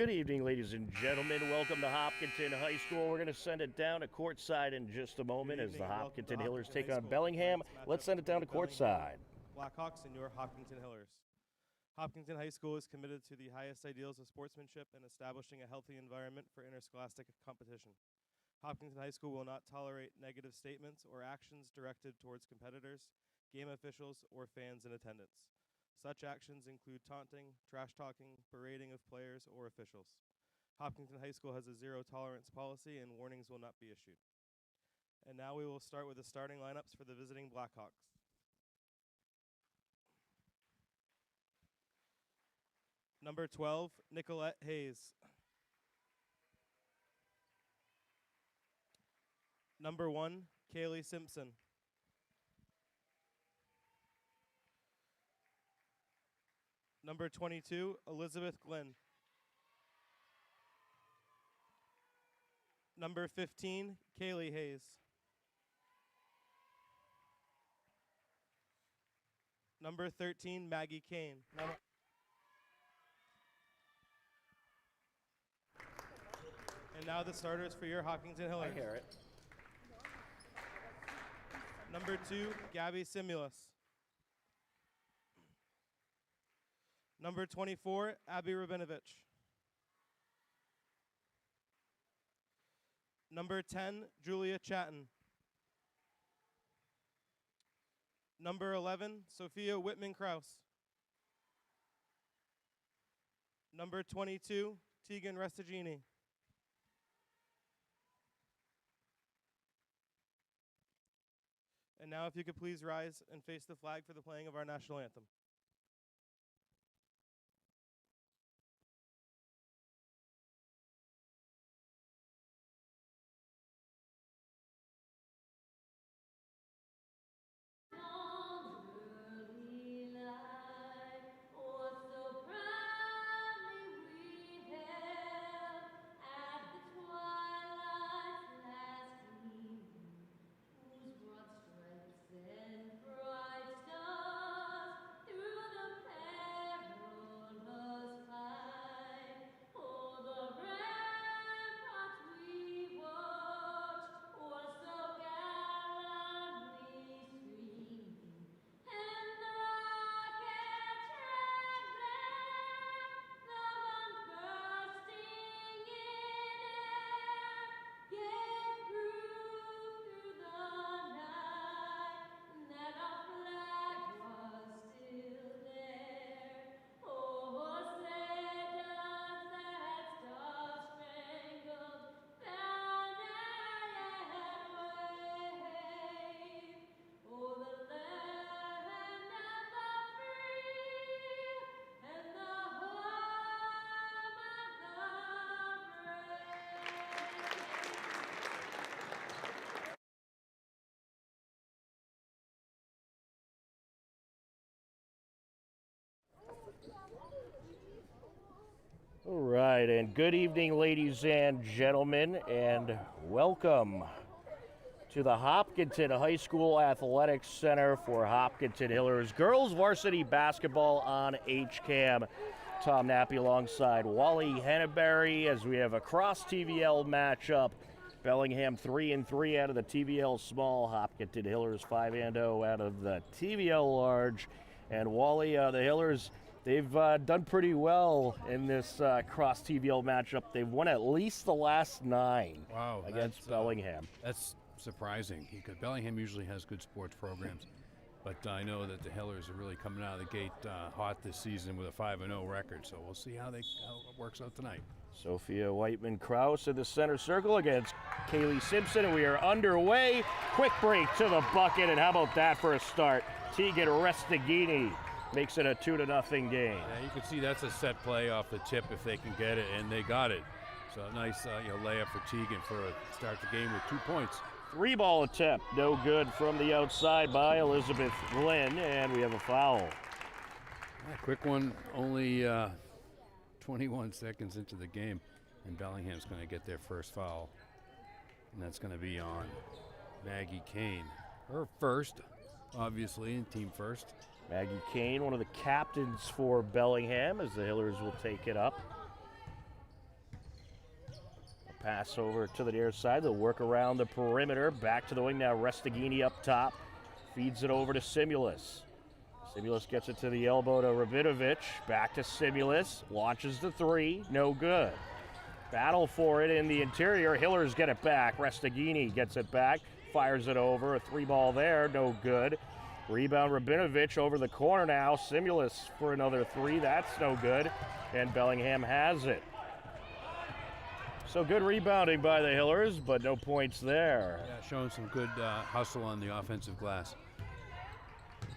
Good evening, ladies and gentlemen. Welcome to Hopkinton High School. We're going to send it down to courtside in just a moment as the Hopkinton Hillers take on Bellingham. Let's send it down to courtside. Blackhawks and your Hopkinton Hillers. Hopkinton High School is committed to the highest ideals of sportsmanship and establishing a healthy environment for interscholastic competition. Hopkinton High School will not tolerate negative statements or actions directed towards competitors, game officials, or fans in attendance. Such actions include taunting, trash talking, berating of players or officials. Hopkinton High School has a zero tolerance policy and warnings will not be issued. And now we will start with the starting lineups for the visiting Blackhawks. Number 12, Nicolette Hayes. Number 1, Kaylee Simpson. Number 22, Elizabeth Glenn. Number 15, Kaylee Hayes. Number 13, Maggie Kane. And now the starters for your Hopkinton Hillers. I hear it. Number 2, Gabby Simulus. Number 24, Abby Rabinovich. Number 10, Julia Chatton. Number 11, Sophia Whitman-Kraus. Number 22, Tegan Restagini. And now if you could please rise and face the flag for the playing of our national anthem. All right, and good evening, ladies and gentlemen, and welcome to the Hopkinton High School Athletics Center for Hopkinton Hillers Girls Varsity Basketball on HCAM. Tom Nappy alongside Wally Henneberry as we have a cross-TVL matchup. Bellingham 3-3 out of the TVL Small, Hopkinton Hillers 5-0 out of the TVL Large. And Wally, the Hillers, they've done pretty well in this cross-TVL matchup. They've won at least the last 9 against Bellingham. That's surprising because Bellingham usually has good sports programs, but I know that the Hillers are really coming out of the gate hot this season with a 5-0 record, so we'll see how it works out tonight. Sophia Whiteman-Kraus in the center circle against Kaylee Simpson, and we are underway. Quick break to the bucket, and how about that for a start? Tegan Restagini makes it a 2-0 game. Yeah, you can see that's a set play off the tip if they can get it, and they got it. So a nice layup for Tegan for start the game with 2 points. 3-ball attempt, no good from the outside by Elizabeth Glenn, and we have a foul. Quick one, only 21 seconds into the game, and Bellingham's going to get their first foul, and that's going to be on Maggie Kane. Her first, obviously, and team first. Maggie Kane, one of the captains for Bellingham, as the Hillers will take it up. Pass over to the near side. They'll work around the perimeter. Back to the wing now. Restagini up top. Feeds it over to Simulus. Simulus gets it to the elbow to Rabinovich. Back to Simulus. Launches the three. No good. Battle for it in the interior. Hillers get it back. Restagini gets it back. Fires it over. A three ball there. No good. Rebound Rabinovich over the corner now. Simulus for another three. That's no good. And Bellingham has it. So good rebounding by the Hillers, but no points there. Yeah, showing some good hustle on the offensive glass.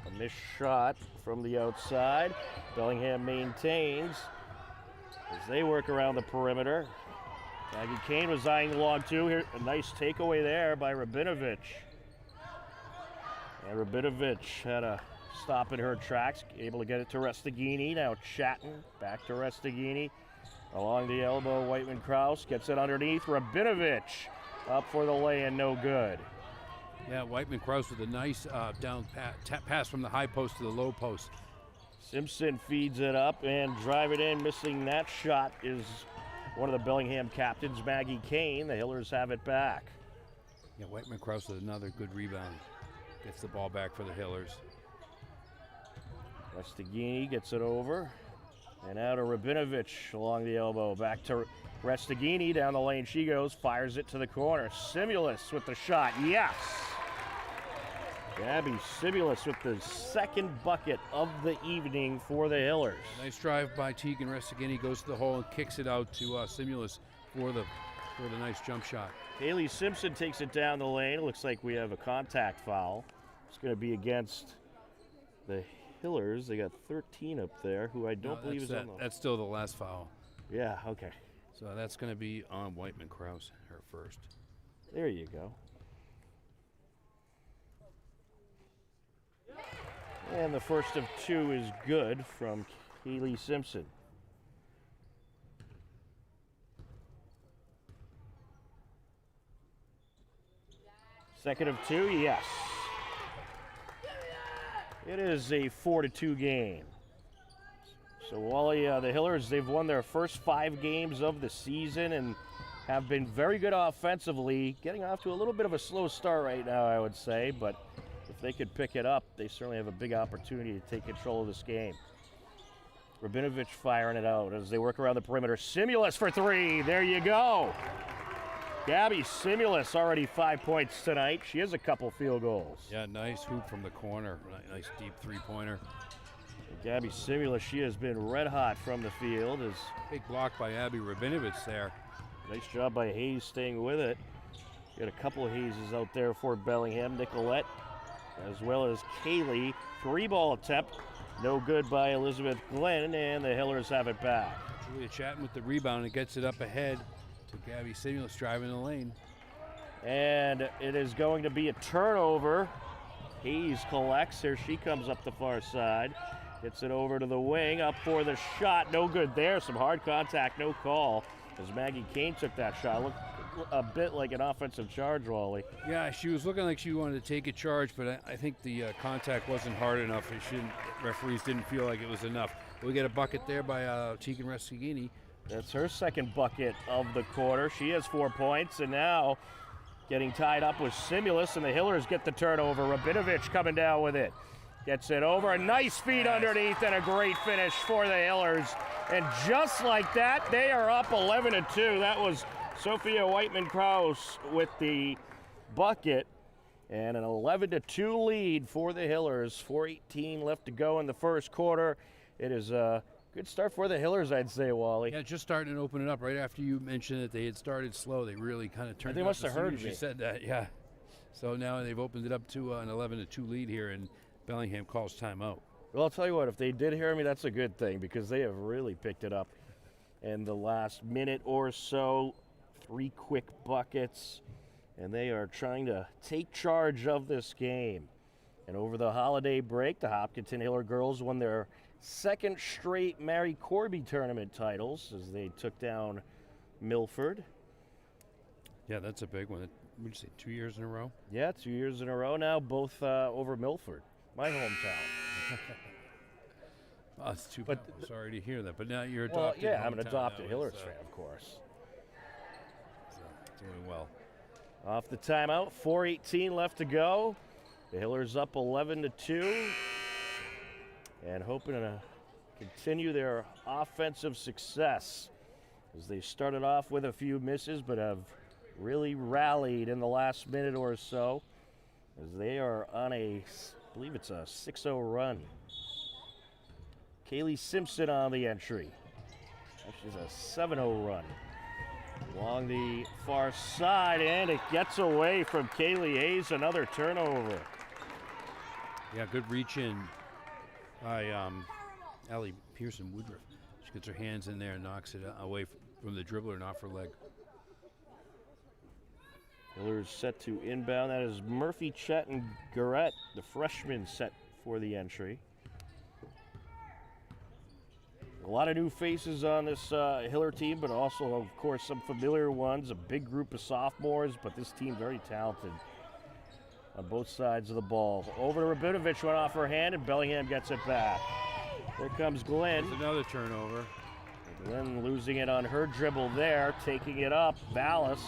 A missed shot from the outside. Bellingham maintains as they work around the perimeter. Maggie Kane was eyeing the long two here. A nice takeaway there by Rabinovich. And Rabinovich had a stop in her tracks, able to get it to Restagini. Now Chatton, back to Restagini. Along the elbow, Whiteman-Kraus gets it underneath. Rabinovich up for the lay-in, no good. Yeah, Whiteman-Kraus with a nice down pass from the high post to the low post. Simpson feeds it up and drive it in. Missing that shot is one of the Bellingham captains, Maggie Kane. The Hillers have it back. Yeah, Whiteman-Kraus with another good rebound. Gets the ball back for the Hillers. Restagini gets it over. And out to Rabinovich along the elbow. Back to Restagini. Down the lane she goes. Fires it to the corner. Simulus with the shot. Yes! Gabby Simulus with the second bucket of the evening for the Hillers. Nice drive by Tegan Restagini. Goes to the hole and kicks it out to Simulus for the nice jump shot. Haley Simpson takes it down the lane. It looks like we have a contact foul. It's going to be against the Hillers. They got 13 up there, who I don't believe is on the... That's still the last foul. Yeah, okay. So that's going to be on Whiteman-Kraus, her first. There you go. And the first of two is good from Haley Simpson. Second of two, yes. It is a 4-2 game. So Wally, the Hillers, they've won their first 5 games of the season and have been very good offensively, getting off to a little bit of a slow start right now, I would say, but if they could pick it up, they certainly have a big opportunity to take control of this game. Rabinovich firing it out as they work around the perimeter. Simulus for three, there you go. Gabby Simulus already 5 points tonight. She has a couple field goals. Yeah, nice hoop from the corner. Nice deep three-pointer. Gabby Simulus, she has been red hot from the field. Big block by Abby Rabinovich there. Nice job by Hayes staying with it. Got a couple of Hayeses out there for Bellingham. Nicolette, as well as Kaylee. 3-ball attempt. No good by Elizabeth Glenn, and the Hillers have it back. Julia Chatton with the rebound and gets it up ahead to Gabby Simulus driving the lane. And it is going to be a turnover. Hayes collects. Here she comes up the far side. Gets it over to the wing. Up for the shot. No good there. Some hard contact. No call. As Maggie Kane took that shot. Looked a bit like an offensive charge, Wally. Yeah, she was looking like she wanted to take a charge, but I think the contact wasn't hard enough. Referees didn't feel like it was enough. We get a bucket there by Tegan Restagini. That's her second bucket of the quarter. She has 4 points, and now getting tied up with Simulus, and the Hillers get the turnover. Rabinovich coming down with it. Gets it over. A nice feed underneath and a great finish for the Hillers. And just like that, they are up 11-2. That was Sophia Whiteman-Kraus with the bucket. And an 11-2 lead for the Hillers. 4:18 left to go in the first quarter. It is a good start for the Hillers, I'd say, Wally. Yeah, just starting to open it up right after you mentioned that they had started slow. They really kind of turned it up. They must have heard me. You said that, yeah. So now they've opened it up to an 11-2 lead here, and Bellingham calls timeout. Well, I'll tell you what, if they did hear me, that's a good thing because they have really picked it up in the last minute or so. 3 quick buckets, and they are trying to take charge of this game. And over the holiday break, the Hopkinton Hiller girls won their second straight Mary Corby tournament titles as they took down Milford. Yeah, that's a big one. Would you say 2 years in a row? Yeah, 2 years in a row now, both over Milford, my hometown. Oh, it's too bad. I'm sorry to hear that, but now you're adopted. Well, yeah, I'm an hometown adopted now, Hillers fan, of course. So doing well. Off the timeout, 4:18 left to go. The Hillers up 11-2 and hoping to continue their offensive success as they started off with a few misses but have really rallied in the last minute or so as they are on I believe it's a 6-0 run. Kaylee Simpson on the entry. She's a 7-0 run. Along the far side, and it gets away from Kaylee Hayes, another turnover. Yeah, good reach in by Allie Pearson-Woodruff. She gets her hands in there and knocks it away from the dribbler and off her leg. Hillers set to inbound. That is Murphy Chatton-Garrett, the freshman, set for the entry. A lot of new faces on this Hiller team, but also, of course, some familiar ones. A big group of sophomores, but this team very talented on both sides of the ball. Over to Rabinovich, went off her hand, and Bellingham gets it back. Here comes Glenn. There's another turnover. Glenn losing it on her dribble there, taking it up. Vallis.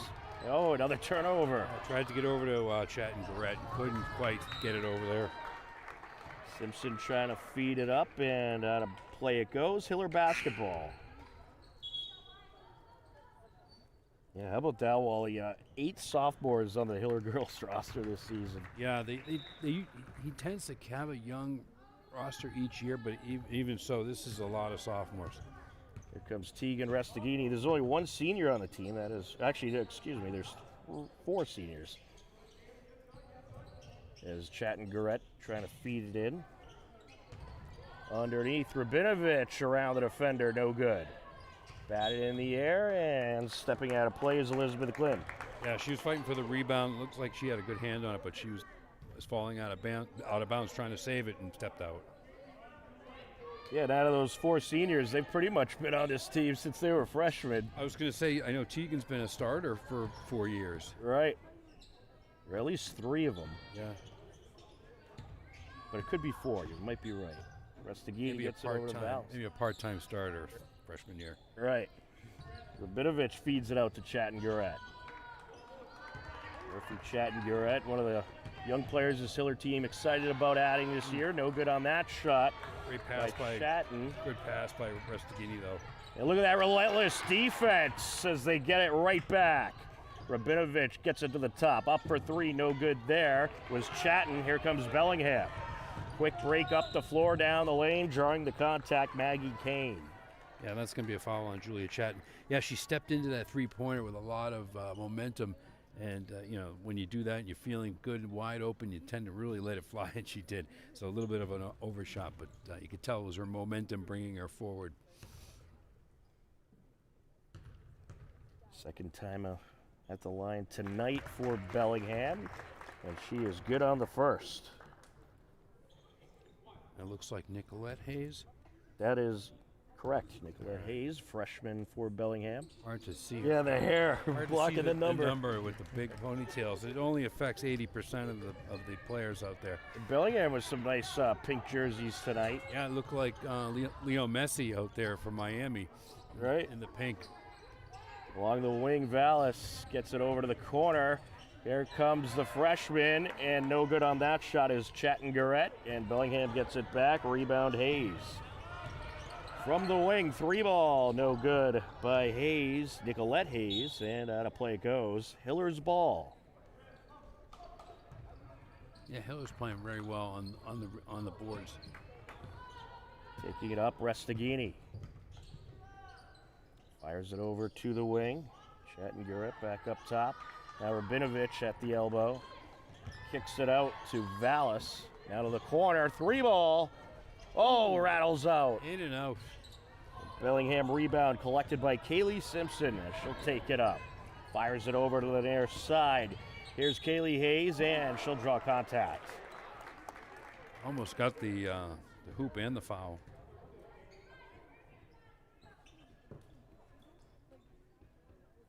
Oh, another turnover. I tried to get over to Chatton-Garrett and couldn't quite get it over there. Simpson trying to feed it up, and out of play it goes. Hiller basketball. Yeah, how about that, Wally? 8 sophomores on the Hiller girls roster this season. Yeah, he tends to have a young roster each year, but even so, this is a lot of sophomores. Here comes Tegan Restaghini. There's only one senior on the team. That is, actually, excuse me, there's 4 seniors. As Chatton-Garrett trying to feed it in. Underneath, Rabinovich around the defender, no good. Batted in the air, and stepping out of play is Elizabeth Glenn. Yeah, she was fighting for the rebound. Looks like she had a good hand on it, but she was falling out of bounds trying to save it and stepped out. Yeah, and out of those 4 seniors, they've pretty much been on this team since they were freshmen. I was going to say, I know Tegan's been a starter for 4 years. Right. Or at least 3 of them. Yeah. But it could be 4. You might be right. Restaghini gets it over to Vallis. Maybe a part-time starter freshman year. Right. Rabinovich feeds it out to Chatton-Garrett. Murphy Chatton-Garrett, one of the young players this Hiller team excited about adding this year. No good on that shot. Great pass by Chatton. Good pass by Restaghini, though. And look at that relentless defense as they get it right back. Rabinovich gets it to the top. Up for 3, no good there. Was Chatton. Here comes Bellingham. Quick break up the floor, down the lane, drawing the contact, Maggie Kane. Yeah, that's going to be a foul on Julia Chatton. Yeah, she stepped into that three-pointer with a lot of momentum. And, when you do that and you're feeling good and wide open, you tend to really let it fly, and she did. So a little bit of an overshot, but you could tell it was her momentum bringing her forward. Second time at the line tonight for Bellingham, and she is good on the first. It looks like Nicolette Hayes. That is correct. Nicolette Hayes, freshman for Bellingham. Hard to see. Yeah, the hair blocking the number. The number with the big ponytails. It only affects 80% of the players out there. Bellingham with some nice pink jerseys tonight. Yeah, it looked like Leo Messi out there from Miami. Right. In the pink. Along the wing, Vallis gets it over to the corner. Here comes the freshman, and no good on that shot is Chatton-Garrett, and Bellingham gets it back. Rebound Hayes. From the wing, 3-ball, no good by Hayes, Nicolette Hayes, and out of play it goes. Hiller's ball. Yeah, Hiller's playing very well on the boards. Taking it up, Restaghini. Fires it over to the wing. Chatton-Garrett back up top. Now Rabinovich at the elbow. Kicks it out to Vallis. Now to the corner, 3-ball. Oh, rattles out. In and out. Bellingham rebound collected by Kaylee Simpson. She'll take it up. Fires it over to the near side. Here's Kaylee Hayes, and she'll draw contact. Almost got the hoop and the foul.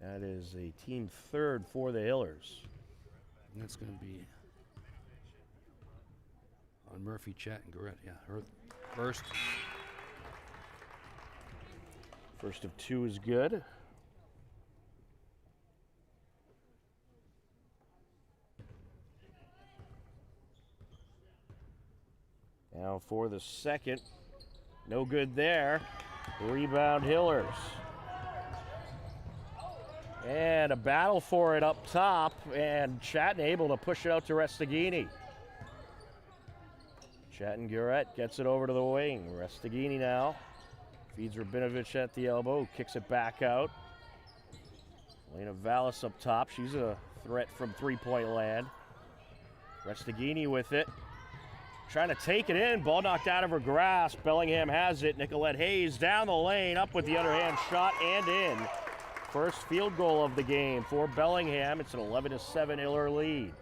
That is a team third for the Hillers. And that's going to be on Murphy Chatton-Garrett. Yeah, her first. First of 2 is good. Now for the second. No good there. Rebound Hillers. And a battle for it up top, and Chatton able to push it out to Restaghini. Chatton Guret gets it over to the wing. Restaghini now feeds Rabinovich at the elbow, kicks it back out. Elena Vallis up top. She's a threat from three-point land. Restaghini with it. Trying to take it in. Ball knocked out of her grasp. Bellingham has it. Nicolette Hayes down the lane, up with the underhand shot and in. First field goal of the game for Bellingham. It's an 11-7 Hiller lead.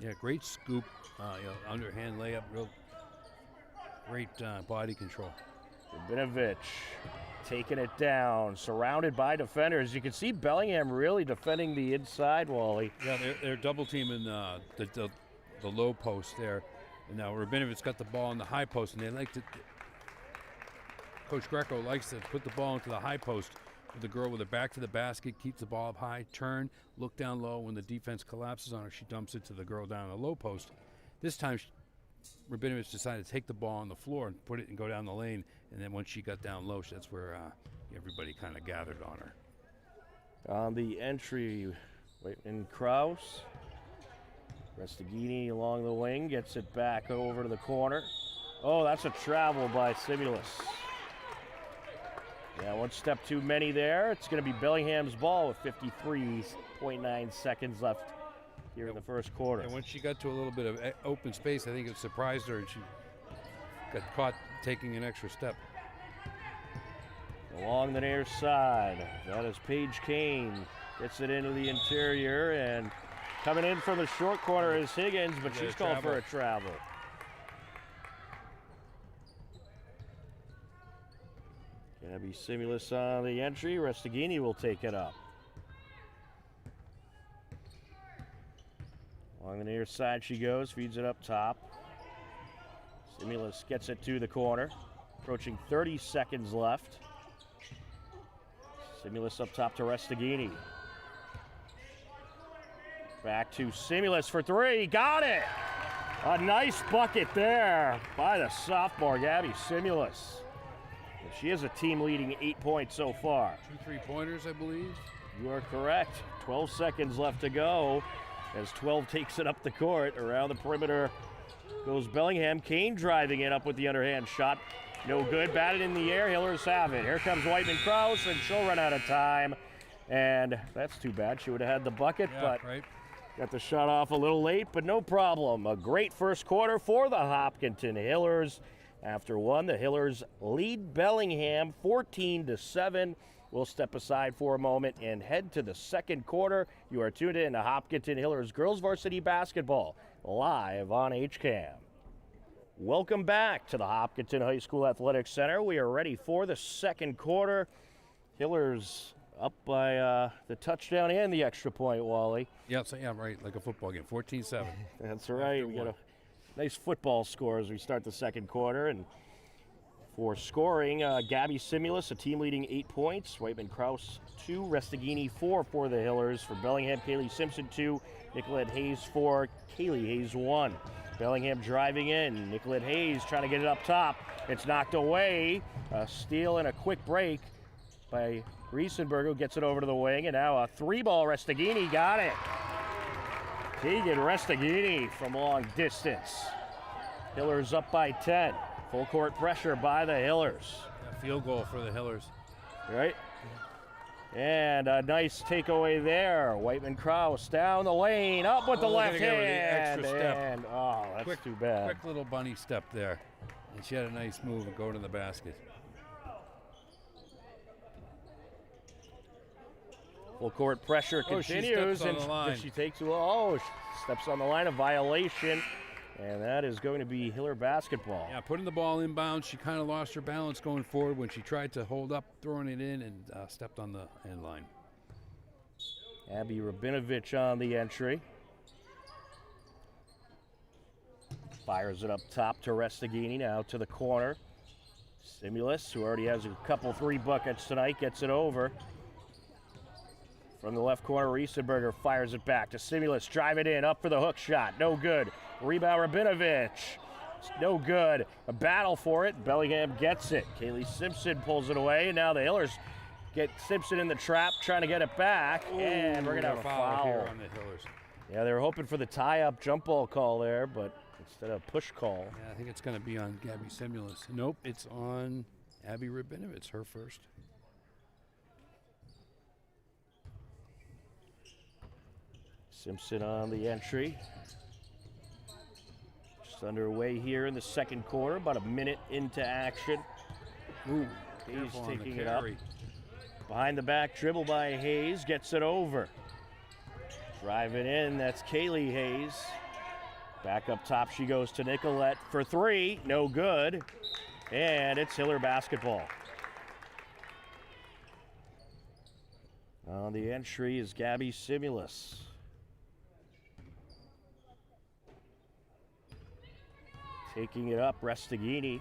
Yeah, great scoop, underhand layup, real great body control. Rabinovich taking it down, surrounded by defenders. You can see Bellingham really defending the inside, Wally. Yeah, they're double teaming the low post there. And now Rabinovich's got the ball in the high post, and they like to. Coach Greco likes to put the ball into the high post with the girl with her back to the basket, keeps the ball up high, turn, look down low. When the defense collapses on her, she dumps it to the girl down the low post. This time, Rabinovich decided to take the ball on the floor and put it and go down the lane. And then once she got down low, that's where everybody kind of gathered on her. On the entry, Waitman Kraus. Restaghini along the wing, gets it back over to the corner. Oh, that's a travel by Simulus. Yeah, one step too many there. It's going to be Bellingham's ball with 53.9 seconds left here in the first quarter. And once she got to a little bit of open space, I think it surprised her, and she got caught taking an extra step. Along the near side, that is Paige Kane. Gets it into the interior, and coming in from the short corner is Higgins, but she's called for a travel. Gonna be Simulus on the entry. Restaghini will take it up. Along the near side she goes, feeds it up top. Simulus gets it to the corner. Approaching 30 seconds left. Simulus up top to Restaghini. Back to Simulus for three. Got it! A nice bucket there by the sophomore, Gabby Simulus. She has a team-leading 8 points so far. 2 3-pointers, I believe. You are correct. 12 seconds left to go as 12 takes it up the court. Around the perimeter goes Bellingham. Kane driving it up with the underhand shot. No good. Batted in the air. Hillers have it. Here comes Whiteman Kraus, and she'll run out of time. And that's too bad. She would have had the bucket, but got the shot off a little late, but no problem. A great first quarter for the Hopkinton Hillers. After one, the Hillers lead Bellingham 14-7. We'll step aside for a moment and head to the second quarter. You are tuned in to Hopkinton Hillers Girls Varsity Basketball live on HCAM. Welcome back to the Hopkinton High School Athletics Center. We are ready for the second quarter. Hillers up by the touchdown and the extra point, Wally. Yeah, right, like a football game, 14-7. That's right. We got a nice football score as we start the second quarter. And for scoring, Gabby Simulus, a team-leading 8 points. Whiteman Kraus, 2. Restaghini, 4 for the Hillers. For Bellingham, Kaylee Simpson, 2. Nicolette Hayes, 4. Kaylee Hayes, 1. Bellingham driving in. Nicolette Hayes trying to get it up top. It's knocked away. A steal and a quick break by Riesenberg, who gets it over to the wing. And now a 3-ball. Restaghini got it. Keegan Restaghini from long distance. Hillers up by 10. Full court pressure by the Hillers. Yeah, field goal for the Hillers. Right. And a nice takeaway there. Whiteman Kraus down the lane, up with the left hand. With the extra step. And, oh, that's too bad. Quick little bunny step there. And she had a nice move and go to the basket. Full court pressure continues. She steps on the line. She steps on the line, a violation. And that is going to be Hiller basketball. Yeah, putting the ball inbounds. She kind of lost her balance going forward when she tried to hold up, throwing it in, and stepped on the end line. Abby Rabinovich on the entry. Fires it up top to Restaghini, now to the corner. Simulus, who already has a couple 3 buckets tonight, gets it over. From the left corner, Riesenberger fires it back to Simulus. Drive it in, up for the hook shot. No good. Rebound, Rabinovich. No good. A battle for it. Bellingham gets it. Kaylee Simpson pulls it away. And now the Hillers get Simpson in the trap, trying to get it back. Ooh, and we're going to have a foul here on the Hillers. Yeah, they were hoping for the tie-up jump ball call there, but instead of push call. Yeah, I think it's going to be on Gabby Simulus. Nope, it's on Abby Rabinovich, her first. Simpson on the entry. Just underway here in the second quarter, about a minute into action. Ooh, Hayes careful on the taking it up. carry. Behind the back dribble by Hayes, gets it over. Driving in, that's Kaylee Hayes. Back up top she goes to Nicolette for three, no good. And it's Hiller basketball. On the entry is Gabby Simulus. Taking it up, Restaghini.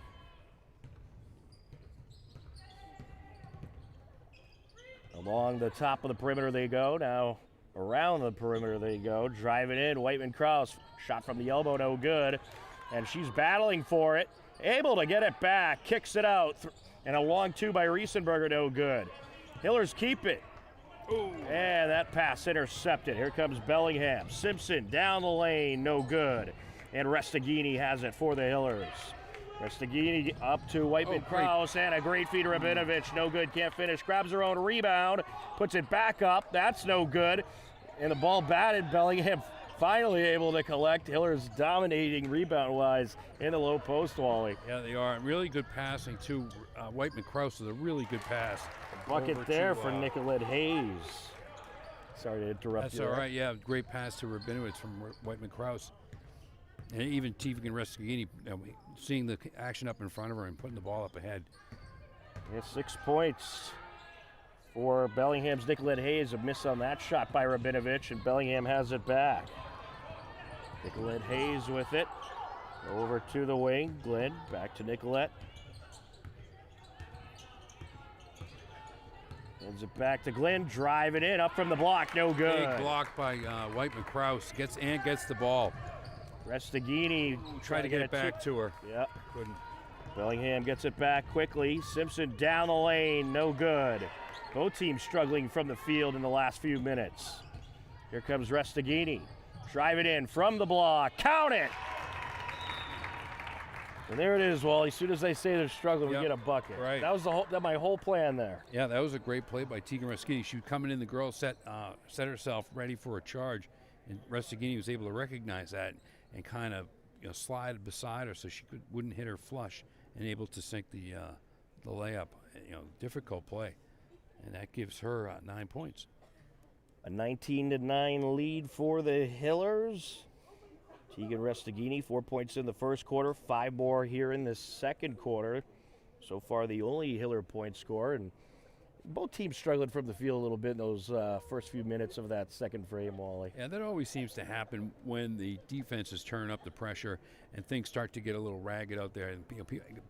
Along the top of the perimeter they go. Now around the perimeter they go. Driving in, Whiteman-Kraus. Shot from the elbow, no good. And she's battling for it. Able to get it back. Kicks it out. And a long two by Riesenberger, no good. Hillers keep it. Ooh. And that pass intercepted. Here comes Bellingham. Simpson down the lane, no good. And Restaghini has it for the Hillers. Restaghini up to Whiteman-Kraus, and a great feed to Rabinovich. No good, can't finish. Grabs her own rebound, puts it back up. That's no good. And the ball batted. Bellingham finally able to collect. Hillers dominating rebound-wise in the low post, Wally. Yeah, they are. Really good passing, too. Whiteman-Kraus is a really good pass. Bucket Over there to, for Nicolette Hayes. Sorry to interrupt That's you. all there. right, yeah. Great pass to Rabinovich from Whiteman-Kraus. And even Tevigan Restaghini, seeing the action up in front of her and putting the ball up ahead. Yeah, 6 points for Bellingham's Nicolette Hayes. A miss on that shot by Rabinovich, and Bellingham has it back. Nicolette Hayes with it. Over to the wing. Glenn back to Nicolette. Hands it back to Glenn. Drive it in. Up from the block. No good. Big block by Whiteman-Kraus. Gets the ball. Restaghini Try to get it back to her. Yeah. Couldn't. Bellingham gets it back quickly. Simpson down the lane, no good. Both teams struggling from the field in the last few minutes. Here comes Restaghini. Drive it in from the block. Count it! And there it is, Wally. As soon as they say they're struggling, Yep. we get a bucket. Right. That was my whole plan there. Yeah, that was a great play by Tegan Restaghini. She was coming in, the girl set herself ready for a charge, and Restaghini was able to recognize that and kind of slide beside her so she wouldn't hit her flush, and able to sink the layup. Difficult play, and that gives her 9 points. A 19-9 lead for the Hillers. Tegan Restaghini, 4 points in the first quarter, 5 more here in the second quarter. So far, the only Hiller point score, and both teams struggling from the field a little bit in those first few minutes of that second frame, Wally. Yeah, that always seems to happen when the defenses turn up the pressure and things start to get a little ragged out there, and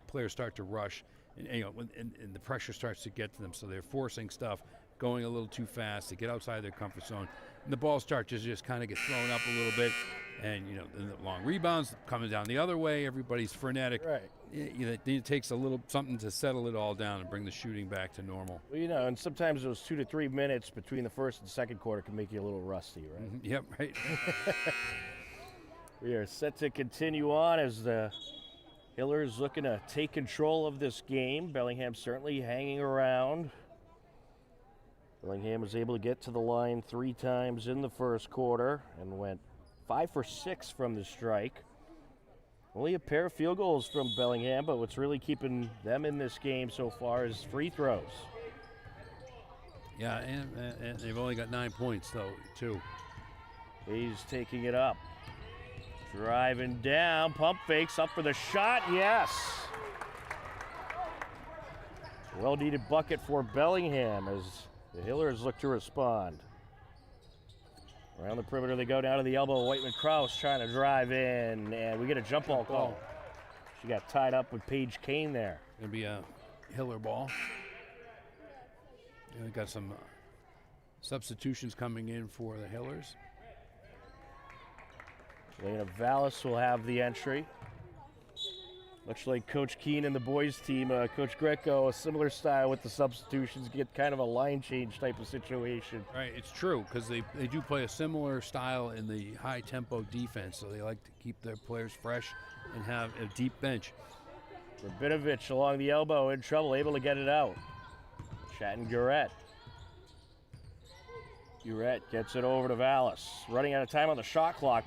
players start to rush, and the pressure starts to get to them. So they're forcing stuff, going a little too fast to get outside their comfort zone, and the ball starts to just kind of get thrown up a little bit, and the long rebounds coming down the other way. Everybody's frenetic. Right. It takes a little something to settle it all down and bring the shooting back to normal. Well, and sometimes those 2 to 3 minutes between the first and second quarter can make you a little rusty, right? Mm-hmm. Yep, right. We are set to continue on as the Hillers looking to take control of this game. Bellingham certainly hanging around. Bellingham was able to get to the line 3 times in the first quarter and went 5 for 6 from the strike. Only a pair of field goals from Bellingham, but what's really keeping them in this game so far is free throws. Yeah, and they've only got 9 points, though, too. Hayes taking it up. Driving down, pump fakes up for the shot, yes! Well-needed bucket for Bellingham as the Hillers look to respond. Around the perimeter they go, down to the elbow. Whiteman-Kraus trying to drive in, and we get a jump ball call. She got tied up with Paige Kane there. Gonna be a Hiller ball. We got some Substitutions coming in for the Hillers. Lena Vallis will have the entry. Much like Coach Keene and the boys team, Coach Greco, a similar style with the substitutions, get kind of a line change type of situation. Right, it's true, because they do play a similar style in the high-tempo defense, so they like to keep their players fresh and have a deep bench. Rabinovich along the elbow, in trouble, able to get it out. Chatton-Gurett. Gurett gets it over to Vallis. Running out of time on the shot clock.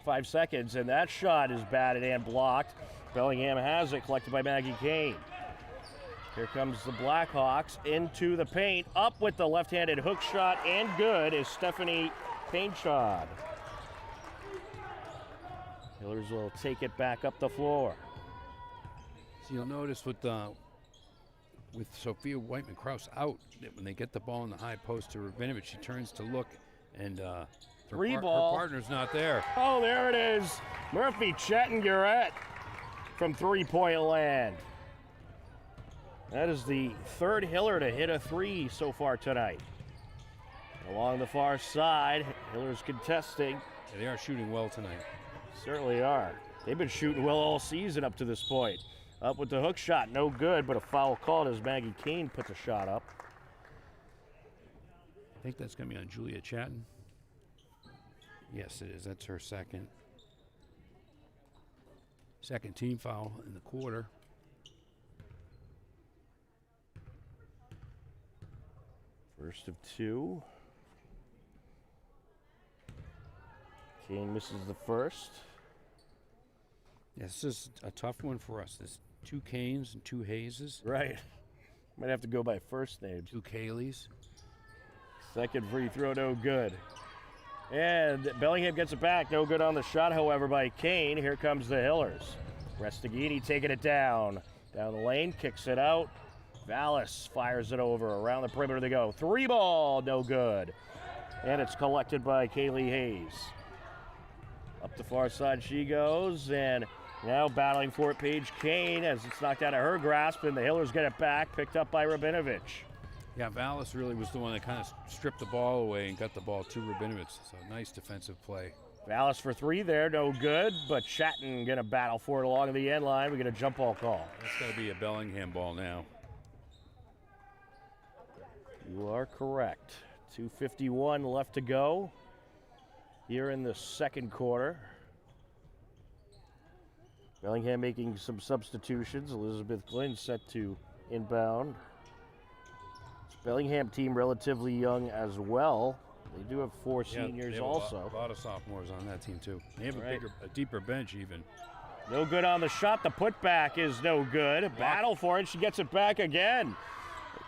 5 seconds, and that shot is batted and blocked. Bellingham has it, collected by Maggie Kane. Here comes the Blackhawks into the paint. Up with the left-handed hook shot, and good is Stephanie Painchod. Hillers will take it back up the floor. So you'll notice with Sophia Whiteman-Krause out, that when they get the ball in the high post to Rabinovich, she turns to look, and her partner's not there. Oh, there it is. Murphy Chatton-Gurett from three-point land. That is the third Hiller to hit a three so far tonight. Along the far side, Hillers contesting. Yeah, they are shooting well tonight. Certainly are. They've been shooting well all season up to this point. Up with the hook shot, no good, but a foul called as Maggie Kane put the shot up. I think that's going to be on Julia Chatton. Yes, it is. That's her second team foul in the quarter. First of two. Kane misses the first. Yeah, this is a tough one for us. There's 2 Kanes and 2 Hayeses. Right. Might have to go by first names. 2 Kayleys. Second free throw, no good. And Bellingham gets it back. No good on the shot, however, by Kane. Here comes the Hillers. Restaghini taking it down. Down the lane, kicks it out. Vallis fires it over. Around the perimeter they go. 3 ball, no good. And it's collected by Kaylee Hayes. Up the far side she goes, and now battling for it, Paige Kane, as it's knocked out of her grasp, and the Hillers get it back, picked up by Rabinovich. Yeah, Vallis really was the one that kind of stripped the ball away and got the ball to Rabinovich. So nice defensive play. Vallis for 3 there, no good, but Chatton gonna battle for it along the end line. We get a jump ball call. That's got to be a Bellingham ball now. You are correct. 2:51 left to go here in the second quarter. Bellingham making some substitutions. Elizabeth Glynn set to inbound. This Bellingham team relatively young as well. They do have 4 seniors they have also. A lot of sophomores on that team too. They have Right. a deeper bench even. No good on the shot. The putback is no good. Battle for it. She gets it back again.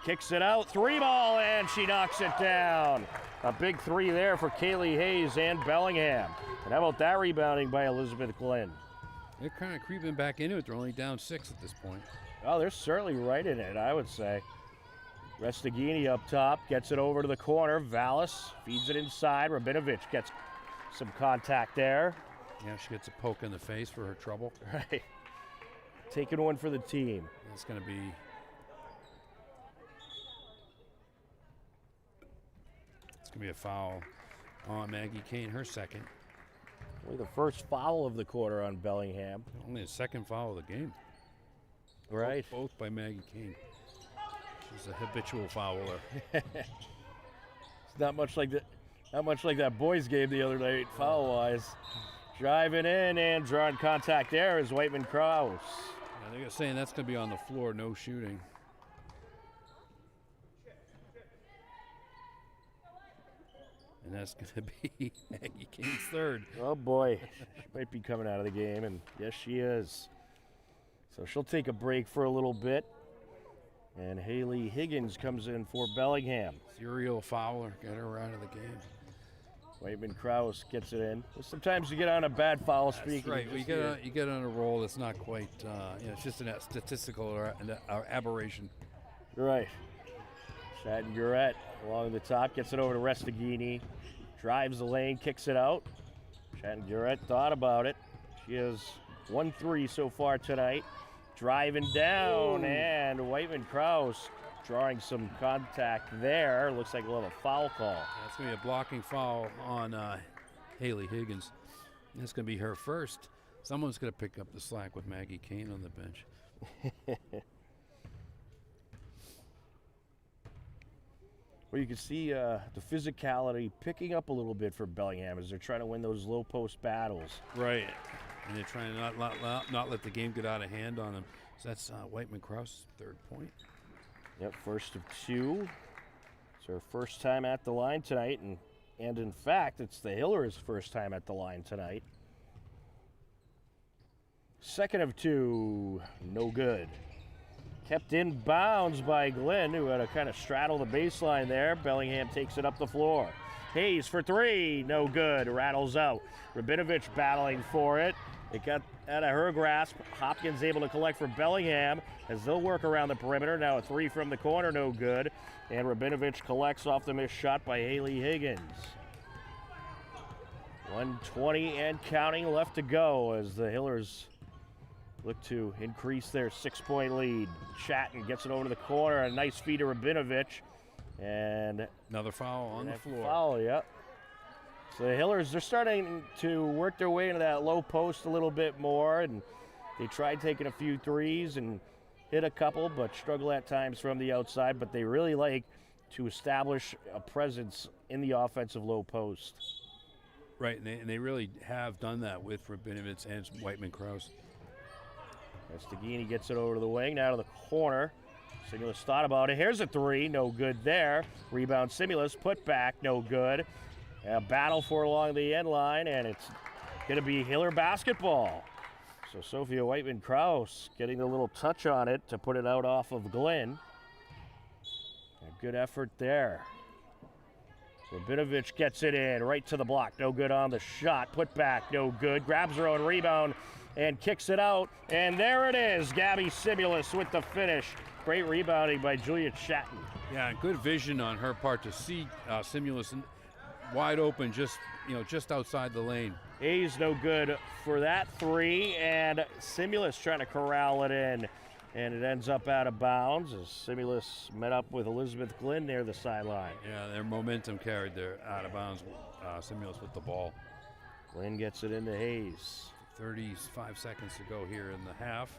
Kicks it out. 3 ball, and she knocks it down. A big 3 there for Kaylee Hayes and Bellingham. And how about that rebounding by Elizabeth Glynn? They're kind of creeping back into it. They're only down 6 at this point. Oh, they're certainly right in it, I would say. Restaghini up top, gets it over to the corner. Vallis feeds it inside. Rabinovich gets some contact there. Yeah, she gets a poke in the face for her trouble. Right. Taking one for the team. It's going to be a foul on Maggie Kane, her second. Only the first foul of the quarter on Bellingham. Only the second foul of the game. Right. Both by Maggie Kane. She's a habitual fouler. It's not much like that boys game the other night, foul-wise. Driving in and drawing contact there is Whiteman-Krause. Yeah, they're saying that's going to be on the floor, no shooting. And that's going to be Maggie Kane's third. Oh boy, she might be coming out of the game, and yes she is. So she'll take a break for a little bit. And Haley Higgins comes in for Bellingham. Serial fouler, get her out of the game. Whiteman-Krause gets it in. Sometimes you get on a bad foul streak. That's right. You get on a roll that's not quite, it's just a statistical aberration. Right. Chatton-Gurett along the top, gets it over to Restaghini. Drives the lane, kicks it out. Chatton-Gurett thought about it. She has 1 3 so far tonight. Driving down, and Whiteman-Krause drawing some contact there. Looks like we'll have a foul call. That's going to be a blocking foul on Haley Higgins. That's going to be her first. Someone's going to pick up the slack with Maggie Kane on the bench. Well, you can see the physicality picking up a little bit for Bellingham as they're trying to win those low post battles. Right. And they're trying to not let the game get out of hand on them. So that's Whiteman-Krause, third point. Yep, first of two. It's her first time at the line tonight, and in fact, it's the Hillers' first time at the line tonight. Second of two, no good. Kept in bounds by Glenn, who had to kind of straddle the baseline there. Bellingham takes it up the floor. Hayes for three, no good, rattles out. Rabinovich battling for it. It got out of her grasp. Hopkins able to collect for Bellingham as they'll work around the perimeter. Now a three from the corner, no good. And Rabinovich collects off the missed shot by Haley Higgins. 1:20 and counting left to go as the Hillers look to increase their 6-point lead. Chatton gets it over to the corner. A nice feed to Rabinovich. And another foul on the floor. Foul, yep. So the Hillers, they're starting to work their way into that low post a little bit more, and they tried taking a few threes and hit a couple, but struggle at times from the outside. But they really like to establish a presence in the offensive low post. Right, and they really have done that with Rabinovich and Whiteman-Krause. As Stagini gets it over to the wing, now to the corner. Simulus thought about it. Here's a three, no good there. Rebound Simulus, put back, no good. A battle for along the end line, and it's going to be Hiller basketball. So Sophia Whiteman-Krause getting the little touch on it to put it out off of Glenn. A good effort there. Rabinovich gets it in, right to the block. No good on the shot. Put back, no good. Grabs her own rebound and kicks it out. And there it is, Gabby Simulus with the finish. Great rebounding by Julia Chatton. Yeah, good vision on her part to see Simulus wide open, just outside the lane. Hayes no good for that three, and Simulus trying to corral it in, and it ends up out of bounds as Simulus met up with Elizabeth Glenn near the sideline. Yeah, their momentum carried their out of bounds. Simulus with the ball. Glenn gets it into Hayes. 35 seconds to go here in the half.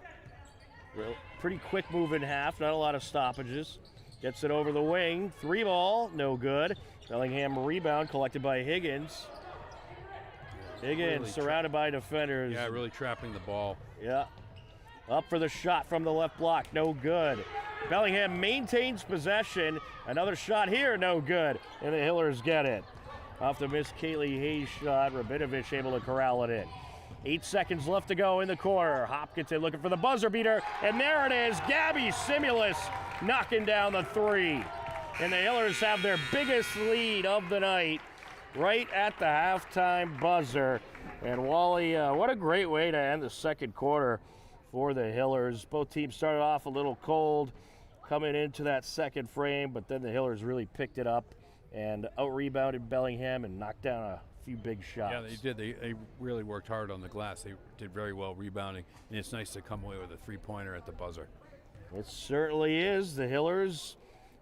Pretty quick moving half, not a lot of stoppages. Gets it over the wing, three ball, no good. Bellingham rebound collected by Higgins. Higgins really surrounded by defenders. Yeah, really trapping the ball. Yeah. Up for the shot from the left block, no good. Bellingham maintains possession. Another shot here, no good. And the Hillers get it. Off the missed Kaylee Hayes shot, Rabinovich able to corral it in. 8 seconds left to go in the corner. Hopkinton looking for the buzzer beater, and there it is, Gabby Simulus knocking down the three. And the Hillers have their biggest lead of the night right at the halftime buzzer. And Wally, what a great way to end the second quarter for the Hillers. Both teams started off a little cold coming into that second frame, but then the Hillers really picked it up and out-rebounded Bellingham and knocked down a few big shots. Yeah, they did. They really worked hard on the glass. They did very well rebounding, and it's nice to come away with a three-pointer at the buzzer. It certainly is. The Hillers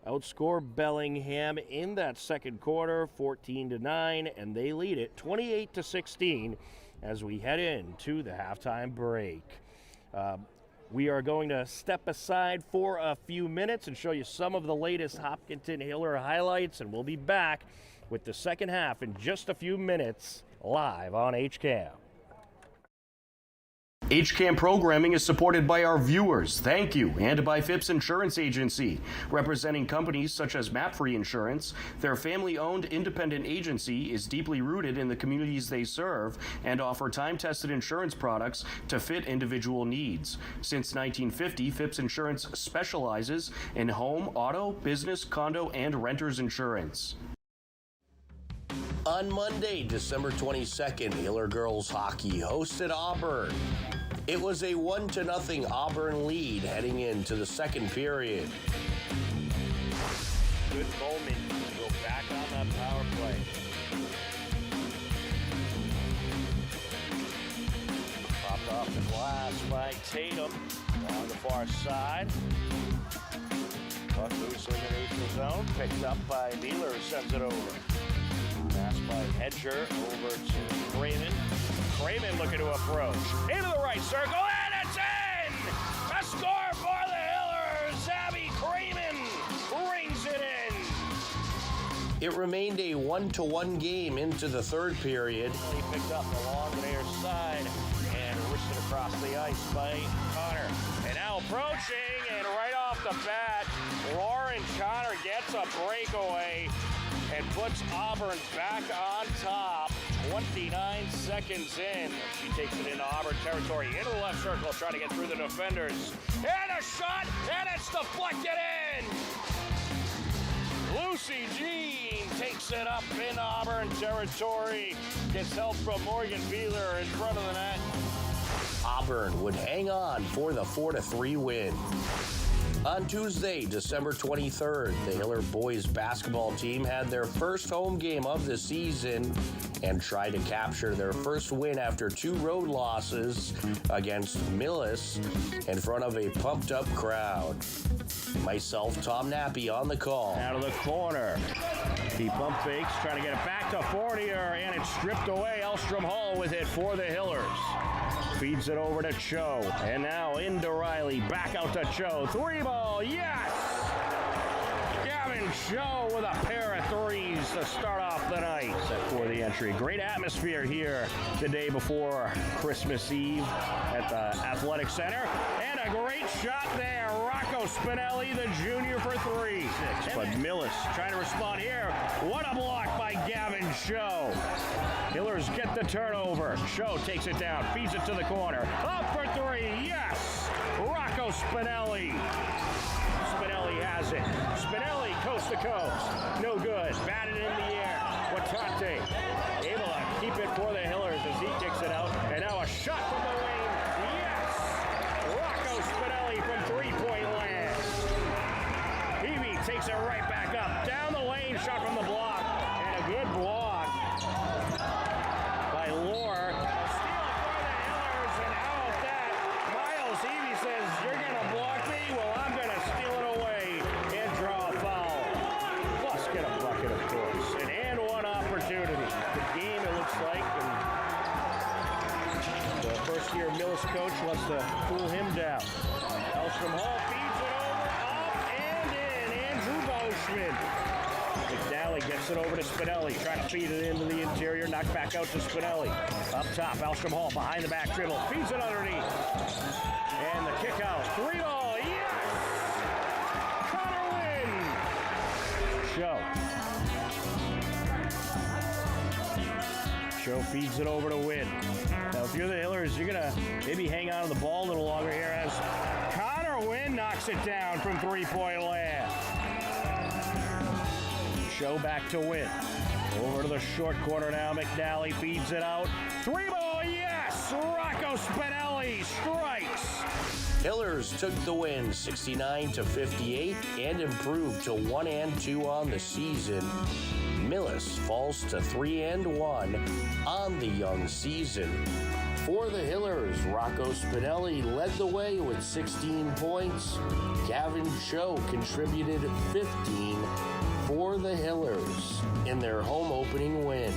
outscore Bellingham in that second quarter, 14-9, and they lead it 28-16 as we head into the halftime break. We are going to step aside for a few minutes and show you some of the latest Hopkinton Hiller highlights, and we'll be back with the second half in just a few minutes live on HCAM. HCAM programming is supported by our viewers, thank you, and by Phipps Insurance Agency, representing companies such as MapFree Insurance. Their family-owned independent agency is deeply rooted in the communities they serve and offer time-tested insurance products to fit individual needs. Since 1950, Phipps Insurance specializes in home, auto, business, condo, and renters insurance. On Monday, December 22nd, Hiller girls hockey hosted Auburn. It was a 1-0 Auburn lead heading into the second period. Good moment. Go back on that power play. Popped off the glass by Tatum on the far side. Puck loose in the neutral zone. Picked up by Beeler, who sends it over. Pass by Hedger over to Craven. Craven looking to approach. Into the right circle, and it's in! A score for the Hillers! Abby Craven rings it in! It remained a 1-1 game into the third period. He picked up along the near side and wristed across the ice by Connor. And now approaching, and right off the bat, Lauren Connor gets a breakaway and puts Auburn back on top. 29 seconds in. She takes it into Auburn territory, into the left circle, trying to get through the defenders. And a shot, and it's deflected in! Lucy Jean takes it up in Auburn territory. Gets help from Morgan Beeler in front of the net. Auburn would hang on for the 4-3 win. On Tuesday, December 23rd, the Hiller boys basketball team had their first home game of the season and tried to capture their first win after 2 road losses against Millis in front of a pumped-up crowd. Myself, Tom Nappy, on the call. Out of the corner. He pump fakes, trying to get it back to Fournier, and it's stripped away. Elstrom Hall with it for the Hillers. Feeds it over to Cho, and now into Riley. Back out to Cho. 3-ball, yes! Gavin Cho with a pair of threes to start off the night. Set for the entry. Great atmosphere here the day before Christmas Eve at the Athletic Center. And a great shot there. Rocco Spinelli, the junior, for 3. But Millis trying to respond here. What a block by Gavin Cho. Hillers get the turnover. Cho takes it down, feeds it to the corner. Up for 3, yes! Rocco Spinelli. Spinelli has it. Spinelli coast to coast. No good. Batted in the air. Watante able to keep it for the Hillers as he kicks it out. And now a shot from the lane. Yes! Rocco Spinelli from 3-point land. Evie takes it right back up. Down the lane, shot from the block. And a good block by Lohr. Steal for the Hillers, and how about that? Miles Evie says, "You're going to block me? Well, I'm going to steal it away and draw a foul." Plus get a bucket, of course. An and one opportunity. The game, it looks like, and the first-year Millis coach wants to cool him down. Elstrom Hall feeds it over, up and in. Andrew Boschman. McNally gets it over to Spinelli, trying to feed it into the interior, knocked back out to Spinelli. Up top, Elstrom Hall behind the back dribble, feeds it underneath. And the kick out, 3-ball, yes! Connor Wynn. Show feeds it over to Wynn. Now, if you're the Hillers, you're going to maybe hang on to the ball a little longer here as Connor Wynn knocks it down from 3-point land. Show back to Wynn. Over to the short corner now. McNally feeds it out. 3-ball, yes! Rocco Spinelli strikes. Hillers took the win 69-58 and improved to 1-2 on the season. Millis falls to 3-1 on the young season. For the Hillers, Rocco Spinelli led the way with 16 points. Gavin Cho contributed 15 for the Hillers in their home opening win.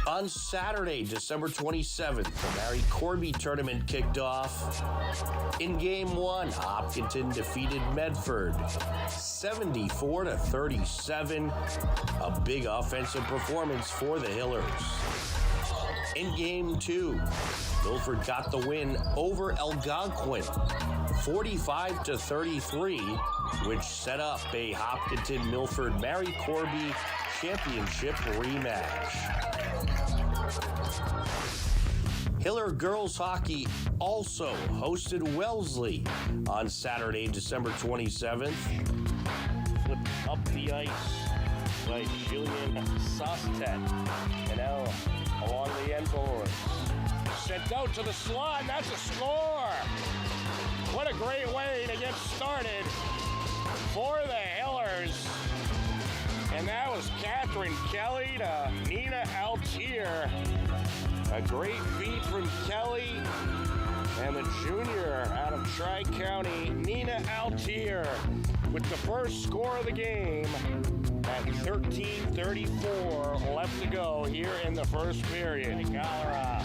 On Saturday, December 27th, the Mary Corby tournament kicked off. In Game 1, Hopkinton defeated Medford 74-37. A big offensive performance for the Hillers. In Game 2, Milford got the win over Algonquin 45-33, which set up a Hopkinton-Milford Mary Corby championship rematch. Hiller girls hockey also hosted Wellesley on Saturday, December 27th. Flipped up the ice by Jillian Sostet. And now along the end boards. Sent out to the slot, and that's a score! What a great way to get started for the Hillers. And that was Catherine Kelly to Nina Altier. A great feed from Kelly. And the junior out of Tri-County, Nina Altier, with the first score of the game at 13:34 left to go here in the first period. Cholera.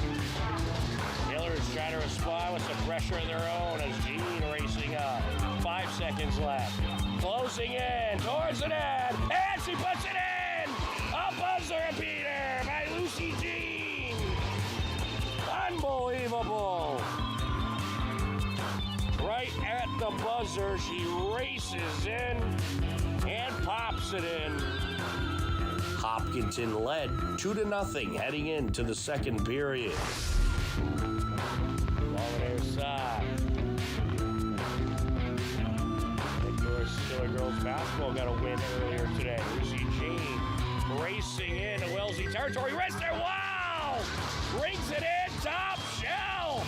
Hillers trying to respond with some pressure of their own as Jean racing up. 5 seconds left. Closing in towards the net, and she puts it in! A buzzer beater by Lucy Jean! Unbelievable! Right at the buzzer, she races in and pops it in. Hopkinton led 2-0 heading into the second period. Ball on their side. Of course, Stiller girls basketball got a win earlier today. Lucy Jean racing into Wellesley territory. Wrist there, wow! Rings it in, top shelf!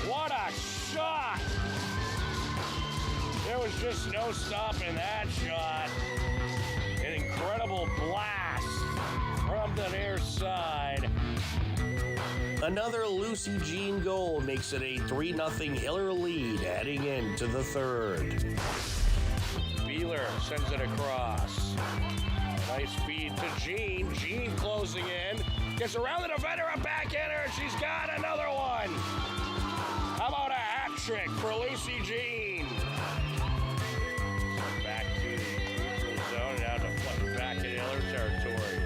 What a shot! There was just no stopping that shot. An incredible blast from the near side. Another Lucy Jean goal makes it a 3-0 Hiller lead heading into the third. Beeler sends it across. Nice feed to Jean. Jean closing in. Gets around the defender, a backhander, and she's got another one. How about a hat trick for Lucy Jean? Back to the neutral zone, now deflected back in Hiller territory.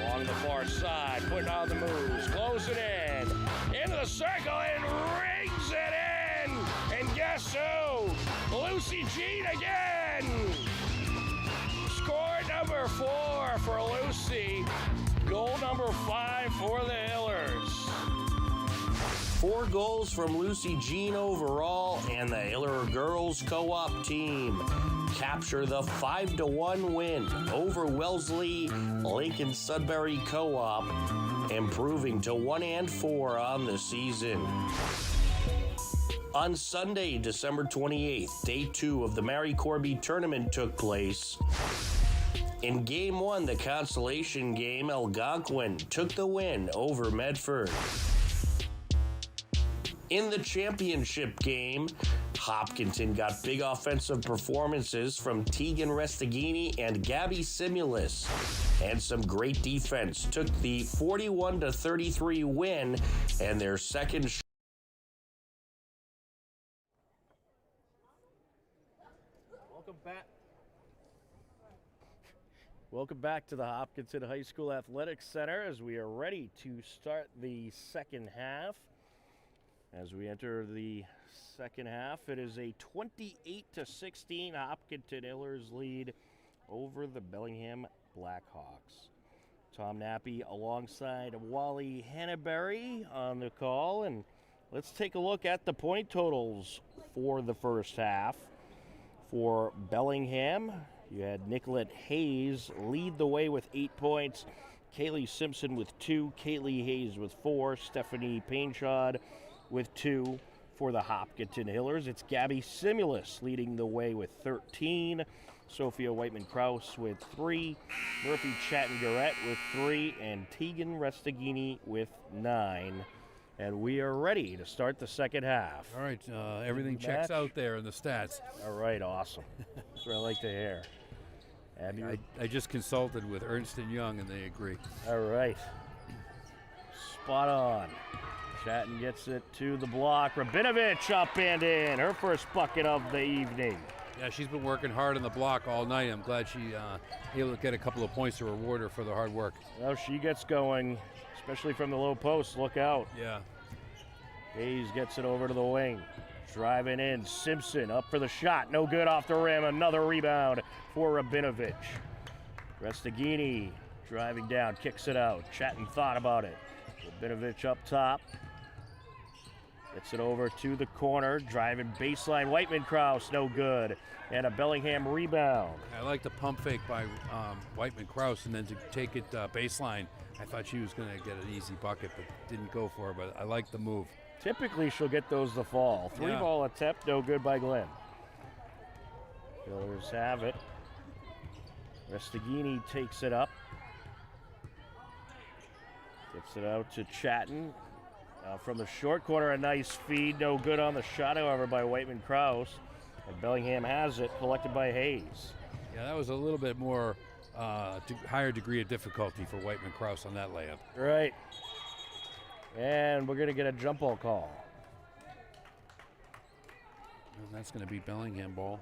Along the far side, putting on the moves, closing in, into the circle, and rings it in. And guess who? Lucy Jean again. Score number 4 for Lucy. Goal number 5 for the Hillers. 4 goals from Lucy Jean overall, and the Hiller girls co-op team capture the 5-1 win over Wellesley Lincoln Sudbury Co-op, improving to 1-4 on the season. On Sunday, December 28th, Day 2 of the Mary Corby Tournament took place. In Game 1, the consolation game, Algonquin took the win over Medford. In the championship game, Hopkinton got big offensive performances from Tegan Restaghini and Gabby Simulus, and some great defense took the 41-33 win and their second. Welcome back to the Hopkinton High School Athletics Center as we are ready to start the second half. As we enter the second half, it is a 28-16 Hopkinton Hillers lead over the Bellingham Blackhawks. Tom Nappy alongside Wally Hannaberry on the call, and let's take a look at the point totals for the first half. For Bellingham, you had Nicolette Hayes lead the way with 8 points, Kaylee Simpson with 2, Kaylee Hayes with 4, Stephanie Painshod with 2 for the Hopkinton Hillers. It's Gabby Simulus leading the way with 13, Sophia Whiteman-Kraus with 3, Murphy Chatton-Garrett with 3, and Tegan Restaghini with 9. And we are ready to start the second half. All right, everything checks out there in the stats. All right, awesome. That's what I like to hear. Abby, I just consulted with Ernst & Young, and they agree. all right. Spot on. Chatton gets it to the block. Rabinovich up and in. Her first bucket of the evening. Yeah, she's been working hard on the block all night. I'm glad she able to get a couple of points to reward her for the hard work. Well, she gets going, especially from the low post. Look out. Yeah. Hayes gets it over to the wing. Driving in. Simpson up for the shot. No good off the rim. Another rebound for Rabinovich. Restaghini driving down. Kicks it out. Chatton thought about it. Rabinovich up top. Gets it over to the corner, driving baseline. Whiteman-Kraus, no good. And a Bellingham rebound. I like the pump fake by Whiteman-Kraus, and then to take it baseline. I thought she was going to get an easy bucket, but didn't go for it. But I like the move. Typically, she'll get those the fall. Three-ball attempt, no good by Glenn. Hillers have it. Restaghini takes it up. Gets it out to Chatton. From the short corner, a nice feed. No good on the shot, however, by Whiteman Krause. And Bellingham has it, collected by Hayes. Yeah, that was a little bit more higher degree of difficulty for Whiteman Krause on that layup. Right. And we're going to get a jump ball call. And that's going to be Bellingham ball.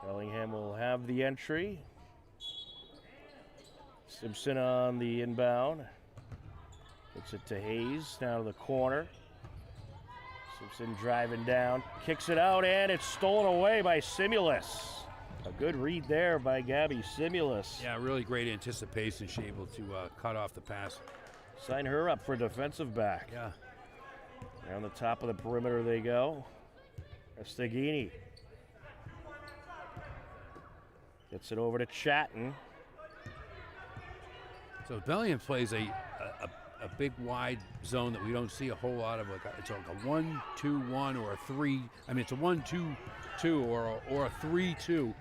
Bellingham will have the entry. Simpson on the inbound. Gets it to Hayes, now to the corner. Simpson driving down, kicks it out, and it's stolen away by Simulus. A good read there by Gabby Simulus. Yeah, really great anticipation. She's able to cut off the pass. Sign her up for defensive back. Yeah. Around the top of the perimeter they go. Estaghini gets it over to Chatton. So Bellingham plays a big wide zone that we don't see a whole lot of. It's like a 1-2-1 or a 3. I mean, it's a 1-2-2 or a 3-2.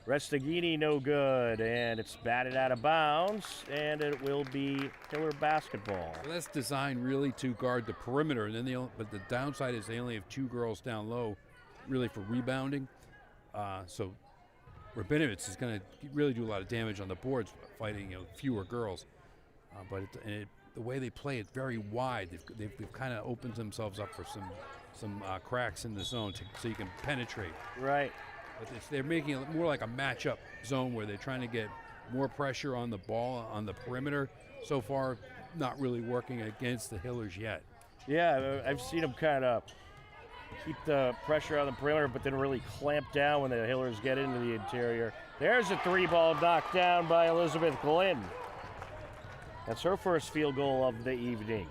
Restaghini no good, and it's batted out of bounds, and it will be Hiller basketball. So that's designed really to guard the perimeter, and then but the downside is they only have 2 girls down low, really for rebounding. So Rabinovich is going to really do a lot of damage on the boards, fighting fewer girls. But the way they play it very wide, they've kind of opened themselves up for some cracks in the zone so you can penetrate. Right. But they're making it more like a matchup zone where they're trying to get more pressure on the ball on the perimeter. So far, not really working against the Hillers yet. Yeah, I've seen them kind of keep the pressure on the perimeter, but then really clamp down when the Hillers get into the interior. There's a 3-ball knocked down by Elizabeth Glynn. That's her first field goal of the evening.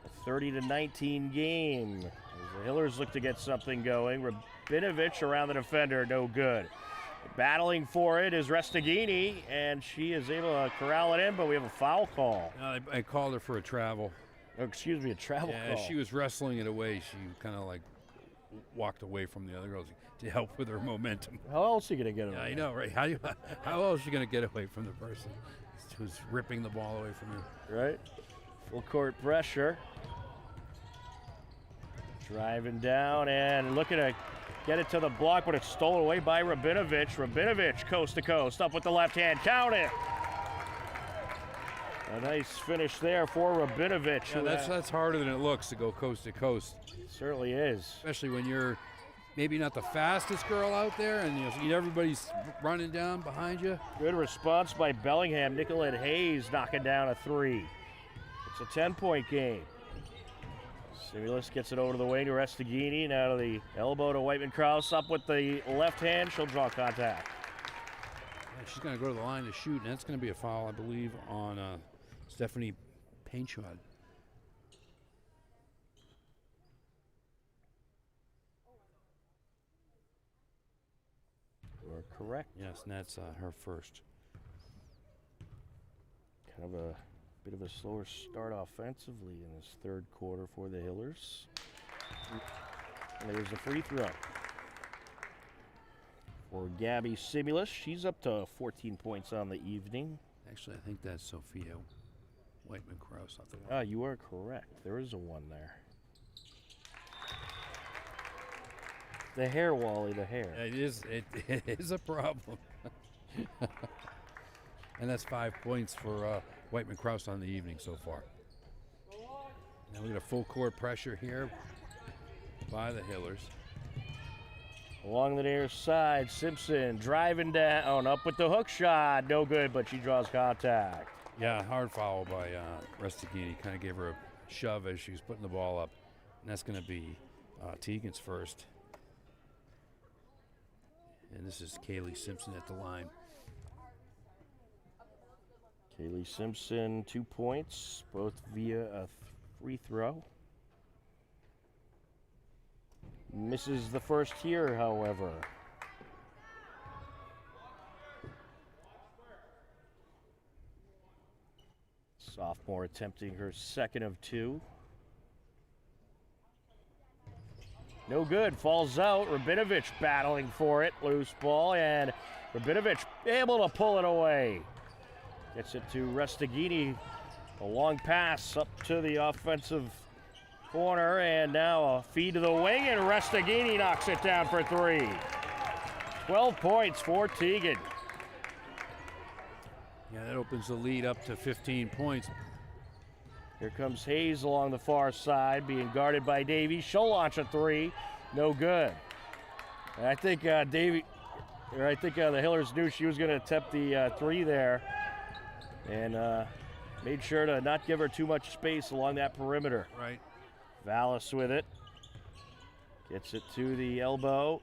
A 30-19 game. As the Hillers look to get something going. Rabinovich around the defender, no good. Battling for it is Restaghini, and she is able to corral it in, but we have a foul call. I called her for a travel. Oh, excuse me, a travel call. Yeah, she was wrestling it away. She kind of like walked away from the other girls to help with her momentum. How else are you going to get it? Yeah, I know, right? How else are you going to get away from the person who's ripping the ball away from you? Right. Full court pressure. Driving down and looking to get it to the block, but it's stolen away by Rabinovich. Rabinovich coast to coast, up with the left hand, count it. A nice finish there for Rabinovich. Yeah, that's harder than it looks to go coast to coast. Certainly is. Especially when you're maybe not the fastest girl out there and everybody's running down behind you. Good response by Bellingham. Nicolette Hayes knocking down a 3. It's a 10-point game. Simulus gets it over to the wing to Restaghini. Now to the elbow to Whiteman Krause. Up with the left hand. She'll draw contact. Yeah, she's going to go to the line to shoot, and that's going to be a foul, I believe, on Stephanie Painchard. You're correct. Yes, and that's her first. Kind of a bit of a slower start offensively in this third quarter for the Hillers. And there's a free throw for Gabby Simulus. She's up to 14 points on the evening. Actually, I think that's Sophia Whiteman Krause. Not the one. You are correct. There is a 1 there. The hair, Wally, the hair. It is a problem. And that's 5 points for Whiteman Krause on the evening so far. Now we got a full court pressure here by the Hillers. Along the near side, Simpson driving down, up with the hook shot. No good, but she draws contact. Yeah, hard foul by Restaghini. Kind of gave her a shove as she was putting the ball up. And that's going to be Tegan's first. And this is Kaylee Simpson at the line. Kaylee Simpson, 2 points, both via a free throw. Misses the first here, however. Sophomore attempting her second of 2. No good, falls out. Rabinovich battling for it. Loose ball, and Rabinovic able to pull it away. Gets it to Restaghini. A long pass up to the offensive corner, and now a feed to the wing, and Restaghini knocks it down for 3. 12 points for Teagan. Yeah, that opens the lead up to 15 points. Here comes Hayes along the far side, being guarded by Davey. She'll launch a 3, no good. And I think the Hillers knew she was going to attempt the 3 there, and made sure to not give her too much space along that perimeter. Right. Vallis with it. Gets it to the elbow.